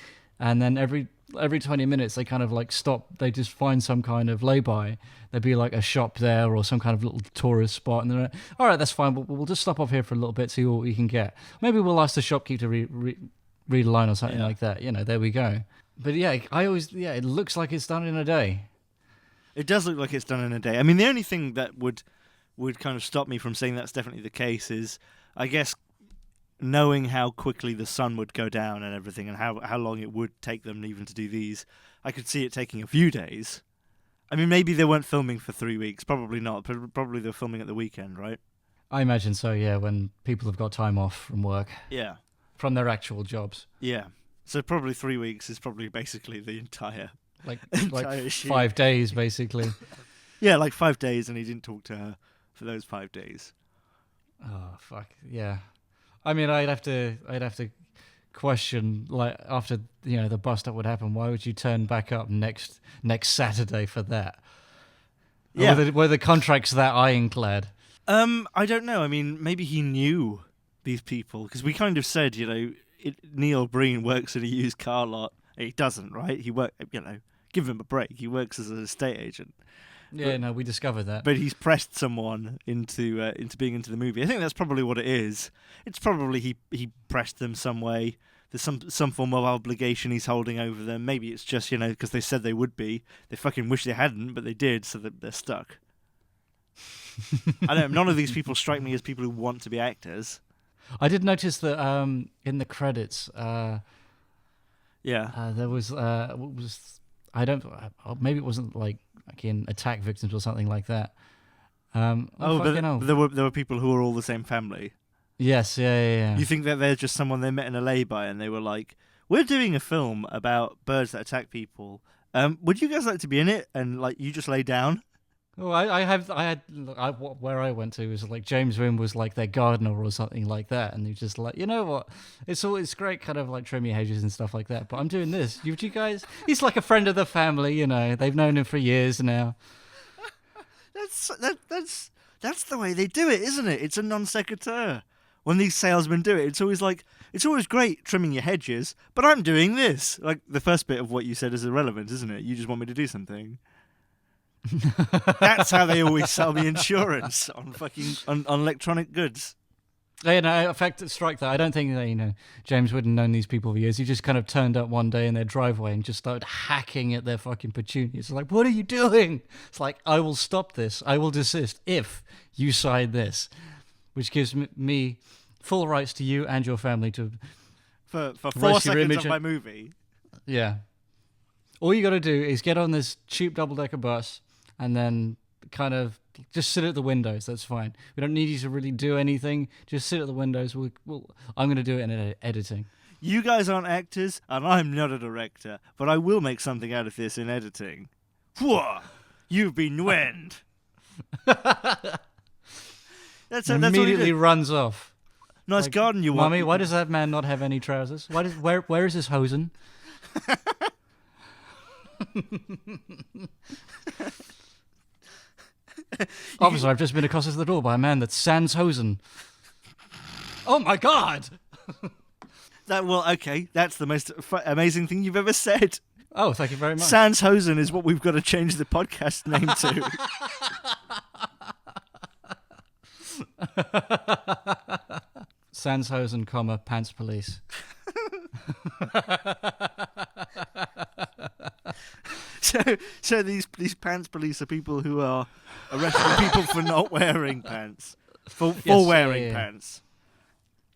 [SPEAKER 2] and then every 20 minutes they kind of like stop. They just find some kind of lay-by. There'd be like a shop there or some kind of little tourist spot, and they're like, all right, that's fine. We'll just stop off here for a little bit, see what we can get. Maybe we'll ask the shopkeeper to read a line or something like that. There we go. But yeah, it looks like it's done in a day.
[SPEAKER 1] It does look like it's done in a day. I mean, the only thing that would kind of stop me from saying that's definitely the case is, I guess, knowing how quickly the sun would go down and everything, and how long it would take them even to do these. I could see it taking a few days. I mean, maybe they weren't filming for 3 weeks. Probably not. Probably they're filming at the weekend, right?
[SPEAKER 2] I imagine so, yeah, when people have got time off from work.
[SPEAKER 1] Yeah.
[SPEAKER 2] From their actual jobs.
[SPEAKER 1] Yeah. So probably 3 weeks is probably basically the entire
[SPEAKER 2] like
[SPEAKER 1] shoot.
[SPEAKER 2] 5 days, basically.
[SPEAKER 1] Yeah, like 5 days, and he didn't talk to her for those 5 days.
[SPEAKER 2] Oh fuck yeah! I mean, I'd have to question, like, after the bust up would happen. Why would you turn back up next Saturday for that?
[SPEAKER 1] Yeah,
[SPEAKER 2] were the contracts that ironclad?
[SPEAKER 1] I don't know. I mean, maybe he knew these people, because we kind of said, Neil Breen works at a used car lot. He doesn't, right? He give him a break. He works as an estate agent.
[SPEAKER 2] Yeah, no, we discovered that.
[SPEAKER 1] But he's pressed someone into being into the movie. I think that's probably what it is. It's probably he pressed them some way. There's some form of obligation he's holding over them. Maybe it's just, because they said they would be. They fucking wish they hadn't, but they did, so that they're stuck. I don't know. None of these people strike me as people who want to be actors.
[SPEAKER 2] I did notice that in the credits,
[SPEAKER 1] Yeah.
[SPEAKER 2] there was maybe it wasn't like in attack victims or something like that.
[SPEAKER 1] But there were people who were all the same family.
[SPEAKER 2] Yes, yeah.
[SPEAKER 1] You think that they're just someone they met in a lay-by and they were like, "We're doing a film about birds that attack people. Would you guys like to be in it?" And like, you just lay down.
[SPEAKER 2] Oh, where I went to was like James Wynn was like their gardener or something like that, and he just like, you know what, it's great, kind of like trim your hedges and stuff like that, but I'm doing this. You guys, he's like a friend of the family, they've known him for years now.
[SPEAKER 1] That's the way they do it, isn't it? It's a non sequitur. When these salesmen do it, it's always great trimming your hedges, but I'm doing this. Like, the first bit of what you said is irrelevant, isn't it? You just want me to do something. That's how they always sell me insurance on on electronic goods.
[SPEAKER 2] In fact, strike that. I don't think that James wouldn't have known these people for years. He just kind of turned up one day in their driveway and just started hacking at their fucking petunias. It's like, what are you doing? It's like, I will stop this. I will desist if you sign this, which gives me full rights to you and your family to
[SPEAKER 1] for 4 seconds of my movie.
[SPEAKER 2] Yeah. All you got to do is get on this cheap double-decker bus and then kind of just sit at the windows. That's fine. We don't need you to really do anything. Just sit at the windows. I'm going to do it in editing.
[SPEAKER 1] You guys aren't actors, and I'm not a director, but I will make something out of this in editing. Whoa! You've been Nguyen. That's
[SPEAKER 2] immediately runs off.
[SPEAKER 1] Nice
[SPEAKER 2] like,
[SPEAKER 1] garden you want.
[SPEAKER 2] Mummy, why does that man not have any trousers? Where is his hosen? Officer, I've just been accosted at the door by a man that's sans hosen. Oh my god!
[SPEAKER 1] Okay, that's the most amazing thing you've ever said.
[SPEAKER 2] Oh, thank you very much.
[SPEAKER 1] Sans hosen is what we've got to change the podcast name
[SPEAKER 2] to. Sans hosen, pants police.
[SPEAKER 1] So these pants police are people who are arresting people for not wearing pants, for wearing pants.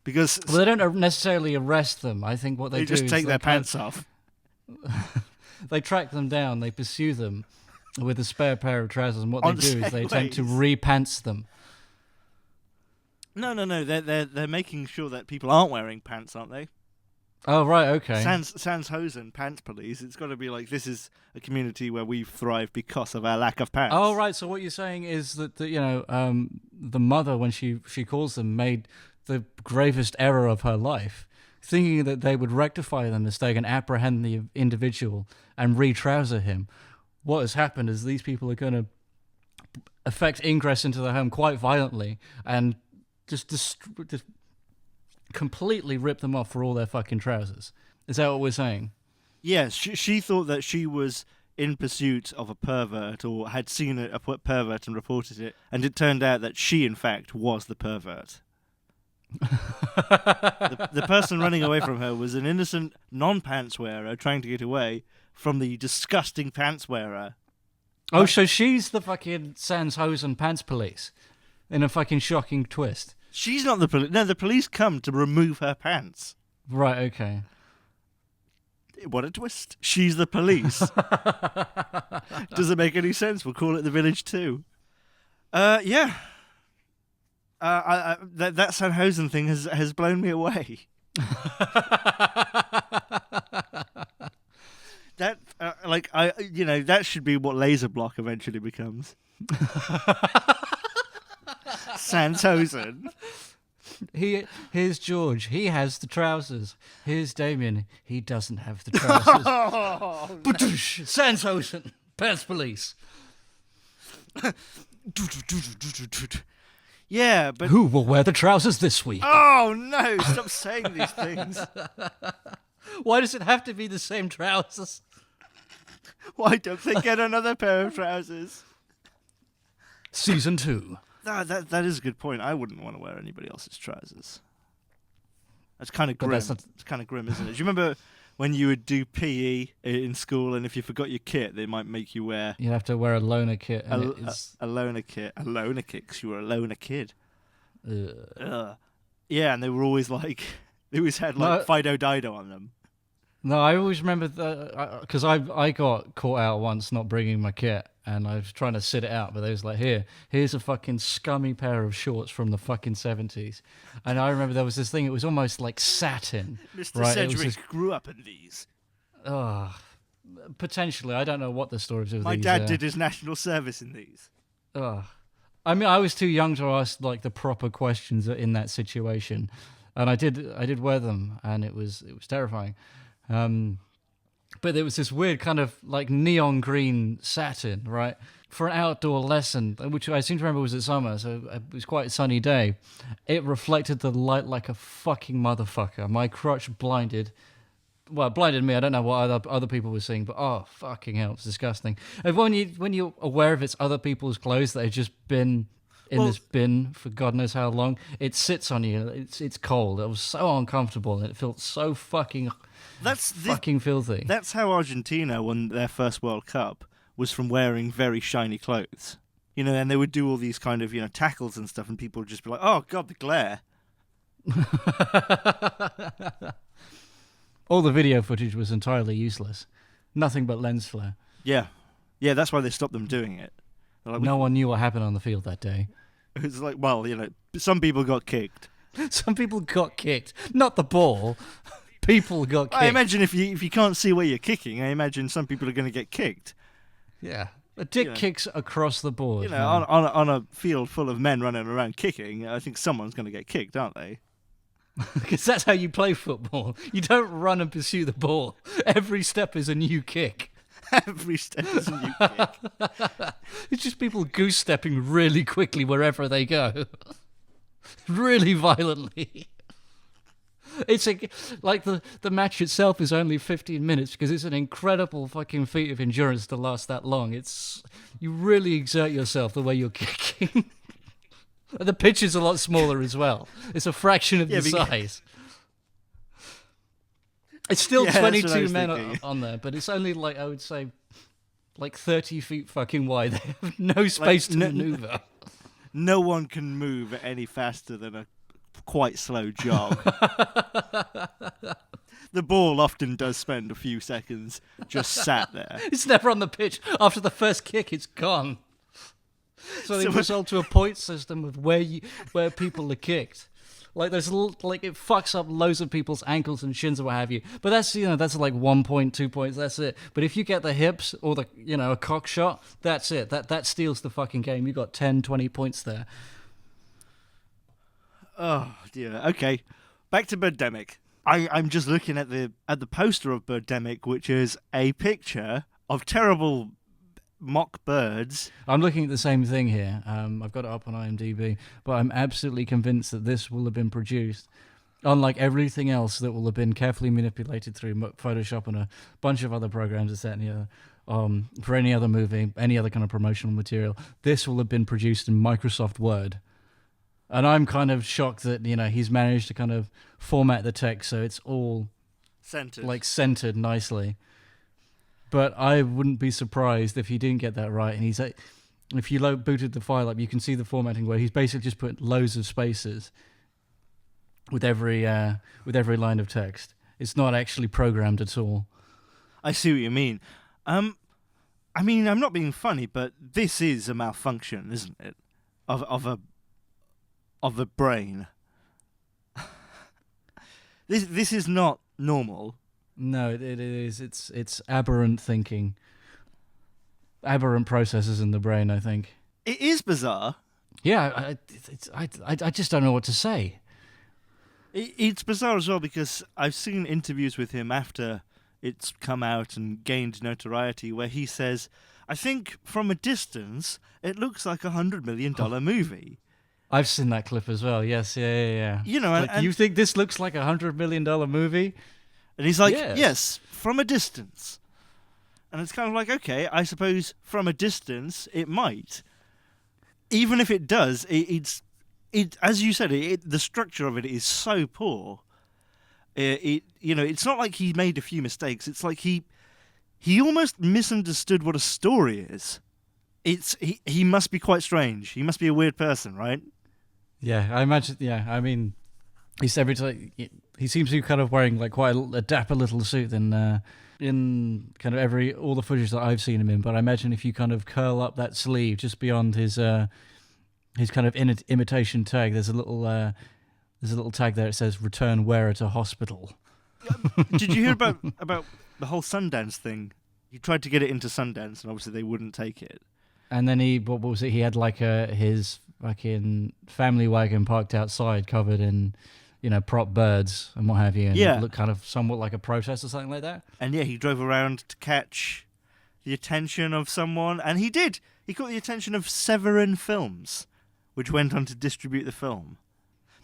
[SPEAKER 1] Because
[SPEAKER 2] they don't necessarily arrest them. I think what they do
[SPEAKER 1] just
[SPEAKER 2] is
[SPEAKER 1] take their pants off.
[SPEAKER 2] They track them down. They pursue them with a spare pair of trousers, and what they do is they attempt to re-pants them.
[SPEAKER 1] No. They're making sure that people aren't wearing pants, aren't they?
[SPEAKER 2] Oh, right, okay.
[SPEAKER 1] Sans hosen, pants police. It's got to be like, this is a community where we've thrived because of our lack of pants.
[SPEAKER 2] Oh, right. So what you're saying is that the mother, when she calls them, made the gravest error of her life, thinking that they would rectify the mistake and apprehend the individual and re-trouser him. What has happened is these people are going to affect ingress into the home quite violently and just completely rip them off for all their fucking trousers. Is that what we're saying?
[SPEAKER 1] Yes, she thought that she was in pursuit of a pervert or had seen a pervert and reported it, and it turned out that she, in fact, was the pervert. The person running away from her was an innocent non-pants wearer trying to get away from the disgusting pants wearer.
[SPEAKER 2] Oh, so she's the fucking Sans-Hosen pants police in a fucking shocking twist.
[SPEAKER 1] She's not the police. No, the police come to remove her pants.
[SPEAKER 2] Right, okay.
[SPEAKER 1] What a twist. She's the police. Doesn't make any sense. We'll call it the Village 2. Yeah. That Sans-Hosen thing has blown me away. That that should be what Laser Block eventually becomes. Sans-Hosen.
[SPEAKER 2] Here's George. He has the trousers. Here's Damien. He doesn't have the trousers.
[SPEAKER 1] Oh, no.
[SPEAKER 2] Sans-Hosen, pants police.
[SPEAKER 1] Yeah, but
[SPEAKER 2] Who will wear the trousers this week?
[SPEAKER 1] oh no! Stop saying these things.
[SPEAKER 2] Why does it have to be the same trousers?
[SPEAKER 1] Why don't they get another pair of trousers?
[SPEAKER 2] Season 2.
[SPEAKER 1] That is a good point. I wouldn't want to wear anybody else's trousers. That's kind of
[SPEAKER 2] But
[SPEAKER 1] grim.
[SPEAKER 2] that's not-
[SPEAKER 1] It's kind of grim, isn't it? Do you remember when you would do PE in school, and if you forgot your kit, they might make you wear
[SPEAKER 2] You have to wear a loner kit. And
[SPEAKER 1] a loner kit? A loner kit, 'cause you were a loner kid.
[SPEAKER 2] Ugh.
[SPEAKER 1] Ugh. Yeah, and they were always like, they always had like
[SPEAKER 2] No.
[SPEAKER 1] Fido Dido on them.
[SPEAKER 2] No, I always remember because I got caught out once not bringing my kit, and I was trying to sit it out, but they was like, here's a fucking scummy pair of shorts from the fucking 70s. And I remember there was this thing, it was almost like satin.
[SPEAKER 1] Mr.
[SPEAKER 2] Right, it was
[SPEAKER 1] Sedgwick
[SPEAKER 2] just-
[SPEAKER 1] grew up in these.
[SPEAKER 2] Potentially, I don't know what the stories of
[SPEAKER 1] My
[SPEAKER 2] these
[SPEAKER 1] dad did his national service in these.
[SPEAKER 2] I mean, I was too young to ask like the proper questions in that situation, and I did wear them, and it was terrifying. But there was this weird kind of like neon green satin, right, for an outdoor lesson, which I seem to remember was at summer, so it was quite a sunny day. It reflected the light like a fucking motherfucker. My crotch blinded me. I don't know what other people were seeing, but oh, fucking hell, it's disgusting. And when you're aware of it's other people's clothes that have just been in this bin for God knows how long, it sits on you. It's cold. It was so uncomfortable, and it felt so fucking filthy.
[SPEAKER 1] That's how Argentina won their first World Cup, was from wearing very shiny clothes. You know, and they would do all these kind of, tackles and stuff, and people would just be like, oh, God, the glare.
[SPEAKER 2] All the video footage was entirely useless. Nothing but lens flare.
[SPEAKER 1] Yeah. Yeah, that's why they stopped them doing it. Like,
[SPEAKER 2] No one knew what happened on the field that day.
[SPEAKER 1] It's like, well, some people got kicked.
[SPEAKER 2] Some people got kicked. Not the ball. People got kicked.
[SPEAKER 1] I imagine if you can't see where you're kicking, I imagine some people are going to get kicked.
[SPEAKER 2] Yeah. A dick kicks across the board.
[SPEAKER 1] On a field full of men running around kicking, I think someone's going to get kicked, aren't they?
[SPEAKER 2] Because that's how you play football. You don't run and pursue the ball. Every step is a new kick.
[SPEAKER 1] Every step is a new kick.
[SPEAKER 2] It's just people goose stepping really quickly wherever they go. Really violently. It's like the match itself is only 15 minutes because it's an incredible fucking feat of endurance to last that long. You really exert yourself the way you're kicking. The pitch is a lot smaller as well. It's a fraction of the size. It's still 22 men on there, but it's only like, I would say, like 30 feet fucking wide. They have no space to maneuver.
[SPEAKER 1] No one can move any faster than a quite slow jog. The ball often does spend a few seconds just sat there.
[SPEAKER 2] It's never on the pitch. After the first kick, it's gone. So they result to a point system of where people are kicked. Like it fucks up loads of people's ankles and shins or what have you. But that's like 1 point, 2 points. That's it. But if you get the hips or a cock shot, that's it. That steals the fucking game. You got 10, 20 points there.
[SPEAKER 1] Oh dear. Okay, back to Birdemic. I'm just looking at the poster of Birdemic, which is a picture of terrible mock birds.
[SPEAKER 2] I'm looking at the same thing here. I've got it up on IMDb, but I'm absolutely convinced that this will have been produced, unlike everything else that will have been carefully manipulated through Photoshop and a bunch of other programs, etc. For any other movie, any other kind of promotional material. This will have been produced in Microsoft Word. And I'm kind of shocked that, he's managed to kind of format the text so it's all centered nicely. But I wouldn't be surprised if he didn't get that right. And if you booted the file up, you can see the formatting where he's basically just put loads of spaces with every line of text. It's not actually programmed at all.
[SPEAKER 1] I see what you mean. I'm not being funny, but this is a malfunction, isn't it? Of a brain. This is not normal.
[SPEAKER 2] No, it is. It's aberrant thinking, aberrant processes in the brain. I think
[SPEAKER 1] it is bizarre.
[SPEAKER 2] Yeah, I just don't know what to say.
[SPEAKER 1] It's bizarre as well because I've seen interviews with him after it's come out and gained notoriety where he says, "I think from a distance it looks like $100 million movie."
[SPEAKER 2] I've seen that clip as well. Yes, yeah.
[SPEAKER 1] And
[SPEAKER 2] you think this looks like $100 million movie?
[SPEAKER 1] And he's like, yes, from a distance. And it's kind of like, okay, I suppose from a distance it might. Even if it does, it as you said, the structure of it is so poor. It's not like he made a few mistakes. It's like he almost misunderstood what a story is. He must be quite strange. He must be a weird person, right?
[SPEAKER 2] Yeah, I imagine. Yeah, I mean, he's every time he seems to be kind of wearing like quite a dapper little suit in kind of all the footage that I've seen him in. But I imagine if you kind of curl up that sleeve just beyond his kind of imitation tag, there's a little tag there. It says "Return wearer to hospital."
[SPEAKER 1] Did you hear about the whole Sundance thing? He tried to get it into Sundance, and obviously they wouldn't take it.
[SPEAKER 2] And then what was it? He had like his fucking family wagon parked outside, covered in, prop birds and what have you. And it looked kind of somewhat like a protest or something like that.
[SPEAKER 1] And yeah, he drove around to catch the attention of someone, and he did. He caught the attention of Severin Films, which went on to distribute the film.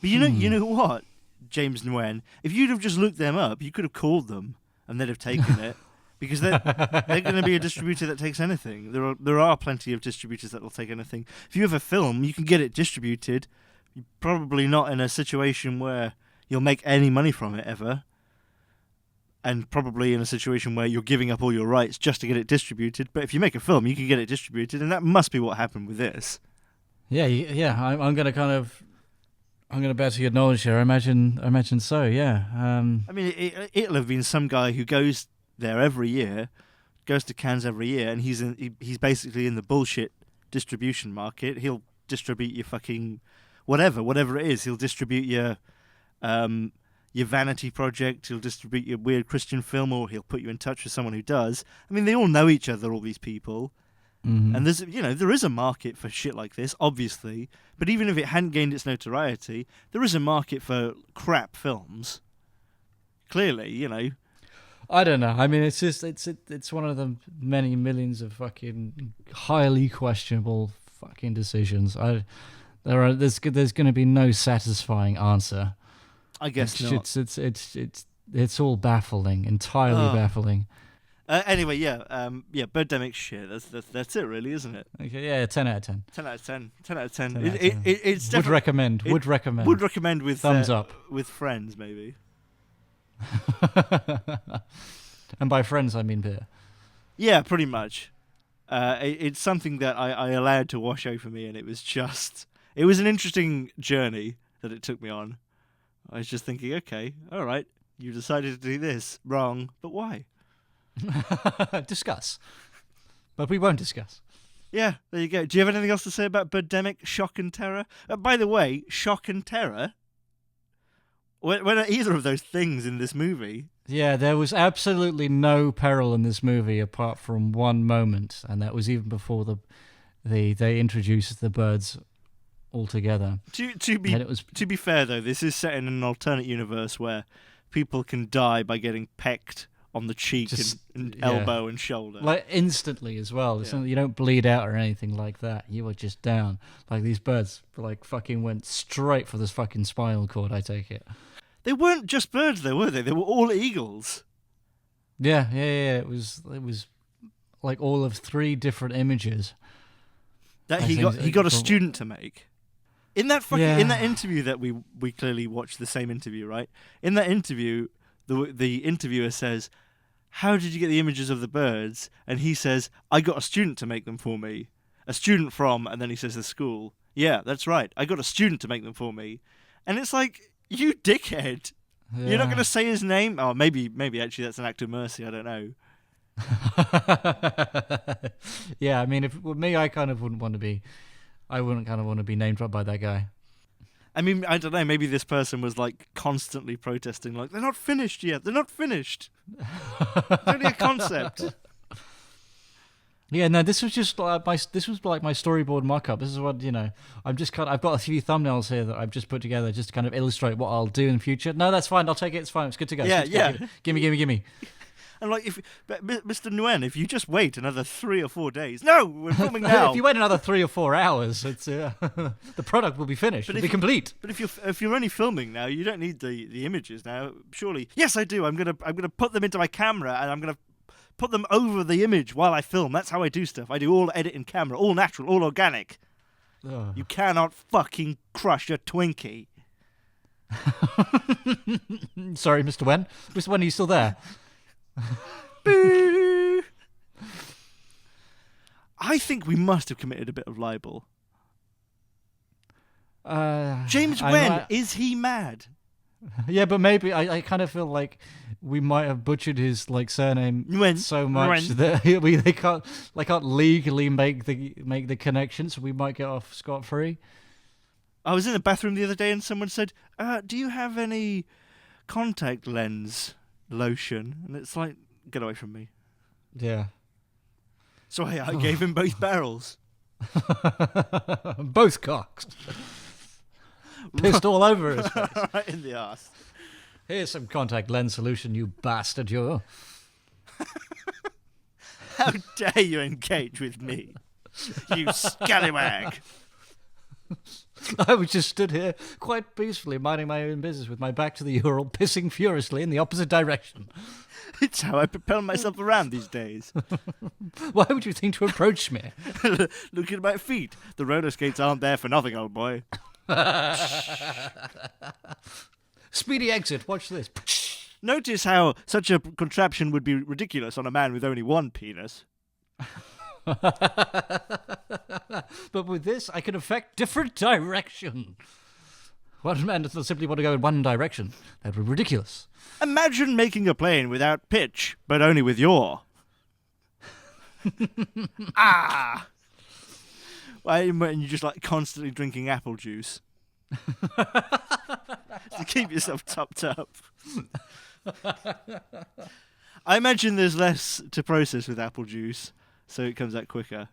[SPEAKER 1] But you know what, James Nguyen? If you'd have just looked them up, you could have called them, and they'd have taken it. Because they're going to be a distributor that takes anything. There are plenty of distributors that will take anything. If you have a film, you can get it distributed. You're probably not in a situation where you'll make any money from it ever. And probably in a situation where you're giving up all your rights just to get it distributed. But if you make a film, you can get it distributed, and that must be what happened with this.
[SPEAKER 2] Yeah. I'm going to bet to your knowledge here. I imagine so. Yeah.
[SPEAKER 1] I mean, it'll have been some guy who goes there every year, goes to Cannes every year, and he's basically in the bullshit distribution market. He'll distribute your fucking whatever it is. He'll distribute your vanity project. He'll distribute your weird Christian film, or he'll put you in touch with someone who does. I mean, they all know each other, all these people, and there is a market for shit like this, obviously. But even if it hadn't gained its notoriety, there is a market for crap films. Clearly,
[SPEAKER 2] I don't know. I mean, it's just it's one of the many millions of fucking highly questionable fucking decisions. There's going to be no satisfying answer.
[SPEAKER 1] I guess not.
[SPEAKER 2] It's all baffling, entirely baffling.
[SPEAKER 1] Anyway, Birdemic shit. That's it, really, isn't it?
[SPEAKER 2] Okay, yeah, 10 out of 10.
[SPEAKER 1] 10 out of 10. 10 out of 10.
[SPEAKER 2] 10 out of 10.
[SPEAKER 1] It's
[SPEAKER 2] would recommend. Would recommend
[SPEAKER 1] with
[SPEAKER 2] thumbs up
[SPEAKER 1] with friends, maybe.
[SPEAKER 2] And by friends, I mean beer.
[SPEAKER 1] Yeah, pretty much. It's something that I allowed to wash over me, and it was an interesting journey that it took me on. I was just thinking, okay, all right, you decided to do this. Wrong, but why?
[SPEAKER 2] Discuss. But we won't discuss.
[SPEAKER 1] Yeah, there you go. Do you have anything else to say about Birdemic, Shock and Terror? By the way, Shock and Terror? When are either of those things in this movie?
[SPEAKER 2] Yeah, there was absolutely no peril in this movie apart from one moment, and that was even before they introduced the birds altogether.
[SPEAKER 1] To be fair though, this is set in an alternate universe where people can die by getting pecked on the cheek and elbow and shoulder.
[SPEAKER 2] Like instantly as well. It's not, you don't bleed out or anything like that. You are just down. Like these birds like fucking went straight for this fucking spinal cord, I take it.
[SPEAKER 1] They weren't just birds though, were they? They were all eagles.
[SPEAKER 2] Yeah. It was like all of 3 different images
[SPEAKER 1] That he got a student to make. In that interview that we clearly watched the same interview, right? In that interview, the interviewer says, "How did you get the images of the birds?" And he says, "I got a student to make them for me. A student from," and then he says the school. "Yeah, that's right. I got a student to make them for me." And it's like, you dickhead. Yeah. You're not going to say his name? Oh, maybe actually that's an act of mercy. I don't know.
[SPEAKER 2] Yeah, I mean, if with me, I wouldn't want to be name dropped by that guy.
[SPEAKER 1] I mean, I don't know, maybe this person was like constantly protesting, like, they're not finished yet, they're not finished. It's only a concept.
[SPEAKER 2] Yeah, no, this was just like my storyboard mock-up. This is what, I've got a few thumbnails here that I've just put together just to kind of illustrate what I'll do in future. No, that's fine, I'll take it, it's fine, it's good to go.
[SPEAKER 1] Yeah.
[SPEAKER 2] Gimme.
[SPEAKER 1] And like, Mr. Nguyen, if you just wait another 3 or 4 days, no, we're filming now.
[SPEAKER 2] If you wait another 3 or 4 hours, it's the product will be finished. It'll be complete.
[SPEAKER 1] But if you're only filming now, you don't need the images now. Surely, yes, I do. I'm gonna put them into my camera and I'm gonna put them over the image while I film. That's how I do stuff. I do all edit in camera, all natural, all organic.
[SPEAKER 2] Ugh.
[SPEAKER 1] You cannot fucking crush a Twinkie.
[SPEAKER 2] Sorry, Mr. Wen. Mr. Wen, are you still there?
[SPEAKER 1] Boo! I think we must have committed a bit of libel. James Wen, is he mad?
[SPEAKER 2] Yeah, but maybe I kind of feel like we might have butchered his surname so much that they can't legally make the connection, so we might get off scot-free.
[SPEAKER 1] I was in the bathroom the other day and someone said, "Do you have any contact lens lotion?" And it's like, get away from me.
[SPEAKER 2] Yeah.
[SPEAKER 1] So I gave him both barrels.
[SPEAKER 2] Both cocks. Pissed all over his face.
[SPEAKER 1] Right in the arse.
[SPEAKER 2] Here's some contact lens solution, you bastard, you.
[SPEAKER 1] How dare you engage with me, you scallywag.
[SPEAKER 2] I was just stood here quite peacefully, minding my own business with my back to the Ural, pissing furiously in the opposite direction.
[SPEAKER 1] It's how I propel myself around these days.
[SPEAKER 2] Why would you think to approach me?
[SPEAKER 1] Look at my feet. The roller skates aren't there for nothing, old boy.
[SPEAKER 2] Speedy exit, watch this.
[SPEAKER 1] Notice how such a contraption would be ridiculous on a man with only one penis.
[SPEAKER 2] But with this, I can affect different direction. One man doesn't simply want to go in one direction. That would be ridiculous.
[SPEAKER 1] Imagine making a plane without pitch, but only with yaw. Ah! And you're just constantly drinking apple juice. To keep yourself topped up. I imagine there's less to process with apple juice, so it comes out quicker.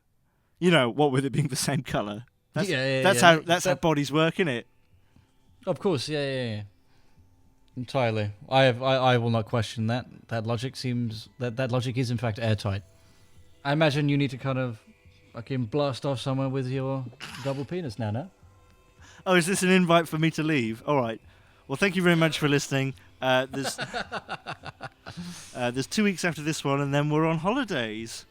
[SPEAKER 1] What with it being the same colour. That's how bodies work, innit?
[SPEAKER 2] Of course, yeah. Entirely. I will not question that. That logic seems that logic is in fact airtight. I imagine you need to kind of blast off somewhere with your double penis now, no?
[SPEAKER 1] Oh, is this an invite for me to leave? All right. Well, thank you very much for listening. There's 2 weeks after this one, and then we're on holidays.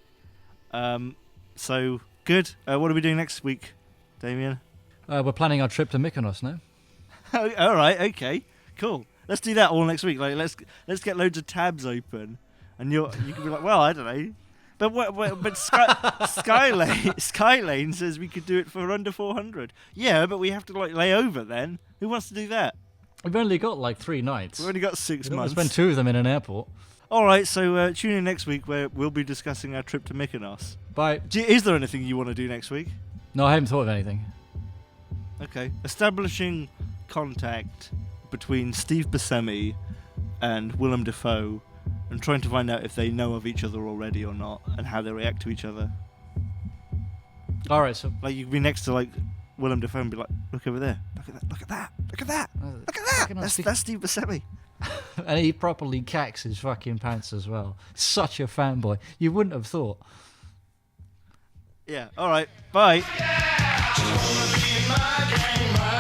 [SPEAKER 1] So good. What are we doing next week, Damien?
[SPEAKER 2] We're planning our trip to Mykonos now.
[SPEAKER 1] All right. Okay. Cool. Let's do that all next week. Let's get loads of tabs open, and you can be like, well, I don't know. But Skylane says we could do it for under 400. Yeah, but we have to lay over then. Who wants to do that?
[SPEAKER 2] We've only got 3 nights.
[SPEAKER 1] We've only got 6 months.
[SPEAKER 2] Spend 2 of them in an airport.
[SPEAKER 1] All right, so tune in next week where we'll be discussing our trip to Mykonos.
[SPEAKER 2] Bye.
[SPEAKER 1] Is there anything you want to do next week?
[SPEAKER 2] No, I haven't thought of anything.
[SPEAKER 1] Okay. Establishing contact between Steve Buscemi and Willem Dafoe, and trying to find out if they know of each other already or not, and how they react to each other.
[SPEAKER 2] All right, so
[SPEAKER 1] you could be next to Willem Dafoe and be like, look over there, look at that. That's Steve Buscemi.
[SPEAKER 2] And he properly cacks his fucking pants as well. Such a fanboy. You wouldn't have thought.
[SPEAKER 1] Yeah. All right. Bye.
[SPEAKER 4] Yeah.